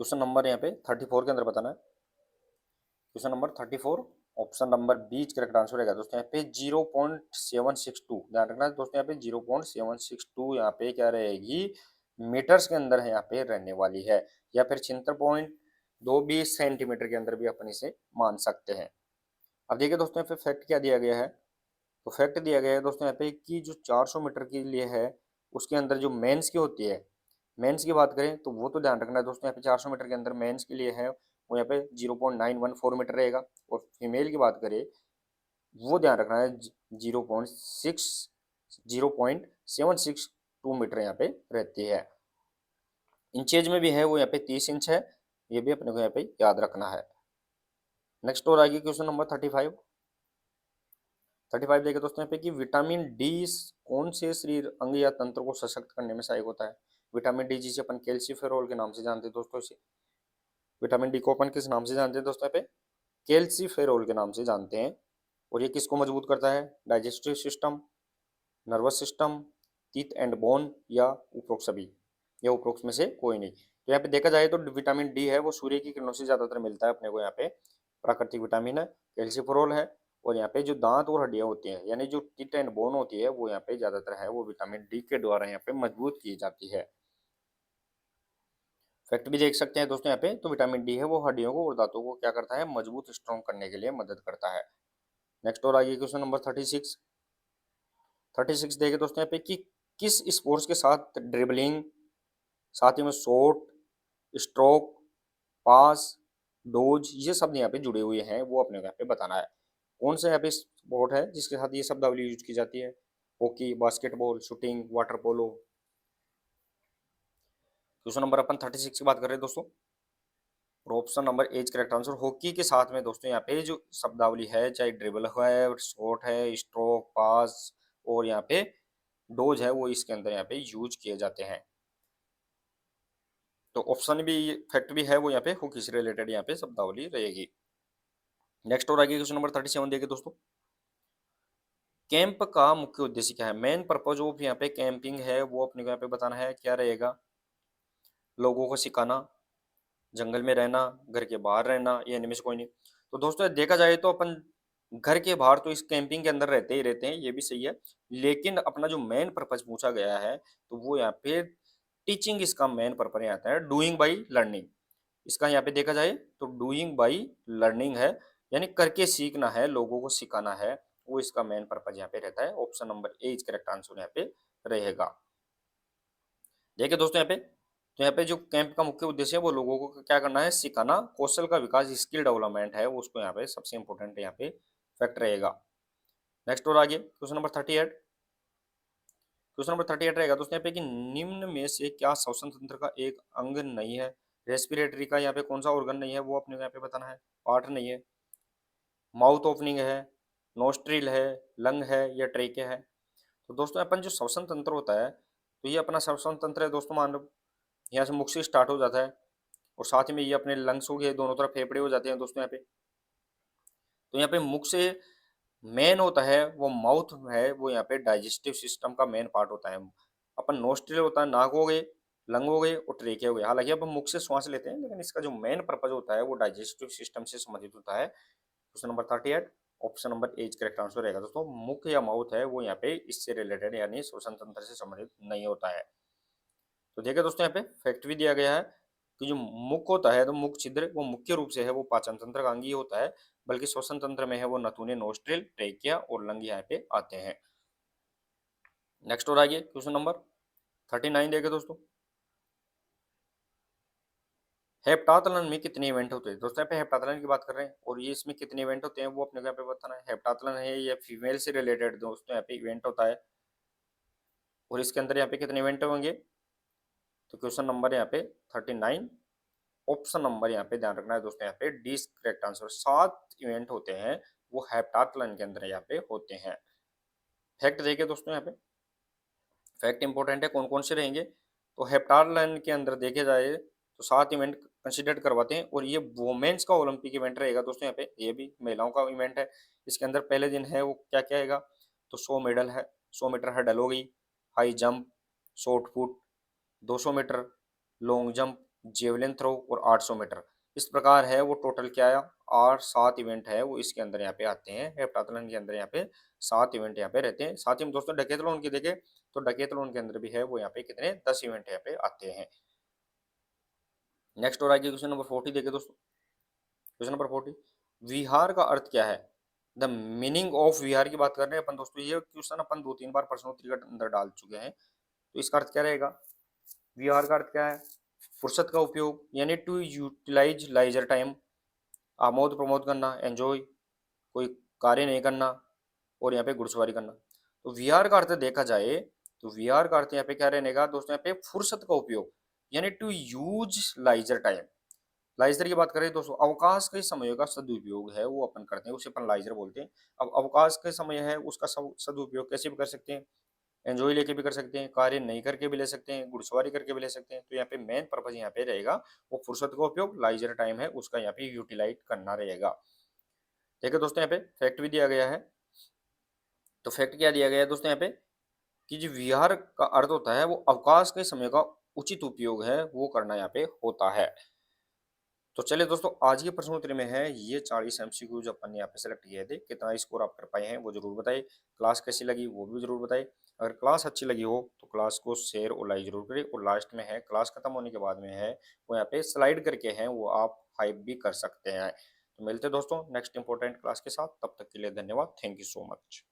Speaker 1: क्वेश्चन नंबर यहाँ पे 34 के अंदर बताना है। Question number 34, option number B correct answer रहेगा दोस्तों। यहाँ पे 0.762, ध्यान रखना है दोस्तों, यहाँ पे 0.762 यहाँ पे क्या रहेगी, मीटर्स के अंदर है यहाँ पे रहने वाली है, या फिर 76.220 सेंटीमीटर के अंदर भी अपन इसे मान सकते हैं। अब देखिए दोस्तों, यहाँ पे फैक्ट क्या दिया गया है, तो फैक्ट दिया गया है दोस्तों यहाँ पे कि जो 400 मीटर के लिए है, उसके अंदर जो मेंस की होती है, मेंस की बात करें तो वो तो ध्यान रखना है दोस्तों, यहाँ पे 400 मीटर के अंदर मेंस के लिए है वो यहाँ पे 0.914 मीटर रहेगा, और फीमेल की बात करें वो ध्यान रखना है 0.762 मीटर यहाँ पे रहती है। इंचेज में भी है वो यहाँ पे 30 इंच है, ये भी अपने को यहाँ पे याद रखना है। नेक्स्ट और आगे क्वेश्चन नंबर 35 देखे दोस्तों यहाँ पे कि विटामिन डी कौन से शरीर अंग या तंत्र को सशक्त करने में सहायक होता है? विटामिन डी जिसे अपन कैल्सीफेरोल के नाम से जानते हैं दोस्तों, इसे विटामिन डी को अपन किस नाम से जानते हैं दोस्तों? यहाँ पे कैल्सीफेरोल के नाम से जानते हैं। और ये किसको मजबूत करता है? Digestive system, nervous system, teeth and bone, या उपरोक्त सभी, या उपरोक्त में से कोई नहीं। तो यहाँ पे देखा जाए तो विटामिन डी है वो सूर्य की किरणों से ज्यादातर मिलता है अपने को, यहाँ पे प्राकृतिक विटामिन है, कैल्सीफेरोल है, और यहाँ पे जो दांत और हड्डियां होती हैं यानी जो टीथ एंड बोन होती है वो यहाँ पे ज्यादातर है वो विटामिन डी के द्वारा यहाँ पे मजबूत की जाती है। फैक्ट भी देख सकते हैं दोस्तों यहाँ पे, तो विटामिन डी है वो हड्डियों को और दांतों को क्या करता है, मजबूत स्ट्रॉन्ग करने के लिए मदद करता है। नेक्स्ट और आगे क्वेश्चन नंबर 36 देखे दोस्तों यहाँ पे कि किस स्पोर्ट्स के साथ ड्रिबलिंग, साथ ही में शॉट, स्ट्रोक, पास, डोज, ये शब्द यहाँ पे जुड़े हुए हैं, वो अपने को यहाँ पे बताना है। कौन सा यहाँ पे स्पोर्ट है जिसके साथ ये शब्दावली यूज की जाती है? Hockey, basketball, shooting, water polo. Question number अपन 36 की बात कर रहे हैं दोस्तों, और option number A is correct answer. Hockey के साथ में दोस्तों यहाँ पे जो शब्दावली है, चाहे ड्रिबल है, शॉट है, स्ट्रोक, पास और यहाँ पे डोज है, वो इसके अंदर यहाँ पे यूज किए जाते हैं। तो ऑप्शन भी, फैक्ट भी है वो यहाँ पे हॉकी से रिलेटेड यहाँ पे शब्दावली रहेगी। नेक्स्ट और आगे क्वेश्चन नंबर 37 देखिए दोस्तों, कैंप का मुख्य उद्देश्य क्या है? मेन पर्पज ऑफ यहाँ पे कैंपिंग है वो अपने को यहाँ पे बताना है, क्या रहेगा? लोगों को सिखाना, जंगल में रहना, घर के बाहर रहना, ये इनमें से कोई नहीं। तो दोस्तों देखा जाए तो अपन घर के बाहर तो इस कैंपिंग के अंदर रहते ही रहते हैं, ये भी सही है, लेकिन अपना जो मेन पर्पज पूछा गया है तो वो यहाँ पे टीचिंग, इसका मेन पर्पज यहाँ आता है डूइंग बाई लर्निंग। इसका यहाँ पे देखा जाए तो डूइंग बाई लर्निंग है, यानी करके सीखना है, लोगों को सिखाना है, वो इसका मेन पर्पज यहाँ पे रहता है। Option number A is correct answer यहाँ पे रहेगा। देखिए दोस्तों यहाँ पे, तो यहाँ पे जो कैंप का मुख्य उद्देश्य है वो लोगों को क्या करना है, सिखाना, कौशल का विकास, स्किल डेवलपमेंट है वो उसको यहाँ पे सबसे इंपॉर्टेंट यहाँ पे फैक्ट रहेगा। नेक्स्ट और आगे क्वेश्चन नंबर 38, क्वेश्चन नंबर 38 रहेगा दोस्तों यहाँ पे कि निम्न में से क्या श्वसन तंत्र का एक अंग नहीं है? रेस्पिरेटरी का यहाँ पे कौन सा ऑर्गन नहीं है वो अपने को यहाँ पे बताना है, पार्ट नहीं है। माउथ ओपनिंग है, नोस्ट्रिल है, लंग है, या ट्रेके है? तो दोस्तों अपन जो श्वसन तंत्र होता है, तो ये अपना श्वसन तंत्र है दोस्तों, मान लो यहाँ से मुख से स्टार्ट हो जाता है, और साथ ही में ये अपने लंग्स हो गए, दोनों तरफ फेफड़े हो जाते हैं दोस्तों यहाँ पे। तो यहाँ पे मुख से मेन होता है वो माउथ है, वो यहाँ पे डाइजेस्टिव सिस्टम का मेन पार्ट होता है। अपन नोस्ट्रिल होता है, नाक हो गए, लंग हो गए और ट्रेके हो गए। हालांकि अपन मुख से श्वास लेते हैं, लेकिन इसका जो मेन पर्पज होता है वो डाइजेस्टिव सिस्टम से संबंधित होता है। Question number 38, option number A correct answer रहेगा दोस्तों। मुख या माउथ है वो यहाँ पे इससे रिलेटेड यानी श्वसन तंत्र से संबंधित नहीं होता है। तो देखिए दोस्तों यहाँ पे फैक्ट भी दिया गया है, कि जो मुख होता है, तो मुख छिद्र वो मुख्य रूप से है वो पाचन तंत्र का अंग ही होता है, बल्कि श्वसन तंत्र में है वो नथुने, नोस्ट्रिल, ट्रेकिया और लंग यहाँ पे आते हैं। नेक्स्ट और आइए क्वेश्चन नंबर 39 देखे दोस्तों। हेप्टाथलन में कितने इवेंट होते हैं? दोस्तों यहाँ पे हेप्टाथलन की बात कर रहे हैं और ये इसमें कितने इवेंट होते हैं वो अपने को यहाँ पे बताना है। हेप्टाथलन है ये फीमेल से रिलेटेड दोस्तों यहाँ पे इवेंट होता है और इसके अंदर यहाँ पे कितने इवेंट होंगे? तो क्वेश्चन नंबर यहाँ पे 39, ऑप्शन नंबर यहाँ पे ध्यान रखना है दोस्तों, यहाँ पे डी करेक्ट आंसर। 7 इवेंट होते हैं वो हेप्टाथलन के अंदर यहाँ पे होते हैं। फैक्ट देखिए दोस्तों यहाँ पे, फैक्ट इंपॉर्टेंट है, कौन कौन से रहेंगे? तो हेप्टाथलन के अंदर देखे जाए तो 7 इवेंट कंसिडर करवाते हैं और ये वोमेन्स का ओलंपिक इवेंट रहेगा दोस्तों, यहाँ पे ये भी महिलाओं का इवेंट है। इसके अंदर पहले दिन है वो क्या क्या आएगा? तो 100 मेडल है, 100 मीटर हर्डल हो गई, high jump, shot put, 200 metre long jump, javelin throw और 800 मीटर। इस प्रकार है वो टोटल क्या आया? और 7 इवेंट है वो इसके अंदर यहाँ पे आते हैं। हेप्टाथलन के अंदर यहाँ पे 7 इवेंट यहाँ पे रहते हैं। साथ ही में दोस्तों डेकेथलॉन की देखें तो डेकेथलॉन के अंदर भी है वो यहाँ पे कितने 10 इवेंट यहाँ पे आते हैं। नेक्स्ट और आगे क्वेश्चन नंबर 40 देखे दोस्तों। क्वेश्चन नंबर 40, विहार का अर्थ क्या है? द मीनिंग ऑफ विहार की बात कर रहे हैं अपन दोस्तों। ये क्वेश्चन अपन 2-3 बार प्रश्नोत्तरी के अंदर डाल चुके हैं, तो इसका अर्थ क्या रहेगा? विहार का अर्थ क्या है? फुर्सत का उपयोग, यानी टू यूटिलाइज लाइजर टाइम, आमोद प्रमोद करना, एंजॉय, कोई कार्य नहीं करना और यहाँ पे घुड़सवारी करना। तो विहार का अर्थ देखा जाए तो विहार का अर्थ यहाँ पे क्या रहेगा दोस्तों? यहाँ पे फुर्सत का उपयोग, यानी टू यूज लाइजर टाइम। लाइजर की बात करें दोस्तों, अवकाश के समय का सदुपयोग है वो अपन करते हैं, उसे अपन लाइजर बोलते हैं। अब अवकाश के समय है उसका सदुपयोग कैसे भी कर सकते हैं? एंजॉय लेके भी कर सकते हैं, कार्य नहीं करके भी ले सकते हैं, घुड़सवारी करके भी ले सकते हैं। तो यहाँ पे मेन पर्पज यहाँ पे रहेगा वो फुर्सत का उपयोग, लाइजर टाइम है उसका यहाँ पे यूटिलाइज करना रहेगा। देखिए दोस्तों यहाँ पे फैक्ट भी दिया गया है। तो फैक्ट क्या दिया गया है दोस्तों यहाँ पे, कि जो विहार का अर्थ होता है वो अवकाश के समय का उचित उपयोग है वो करना यहाँ पे होता है। तो चलिए दोस्तों, आज की प्रश्नोत्तरी में है ये 40 एमसीक्यू जो अपन ने यहाँ पे सेलेक्ट किए थे। कितना स्कोर आप कर पाए हैं वो जरूर बताइए। क्लास कैसी लगी वो भी जरूर बताइए। अगर क्लास अच्छी लगी हो तो क्लास को शेयर और लाइक जरूर करिए। और लास्ट में है क्लास खत्म होने के बाद में है वो यहाँ पे स्लाइड करके है वो आप हाइप भी कर सकते हैं। तो मिलते हैं दोस्तों नेक्स्ट इंपॉर्टेंट क्लास के साथ, तब तक के लिए धन्यवाद। Thank you so much.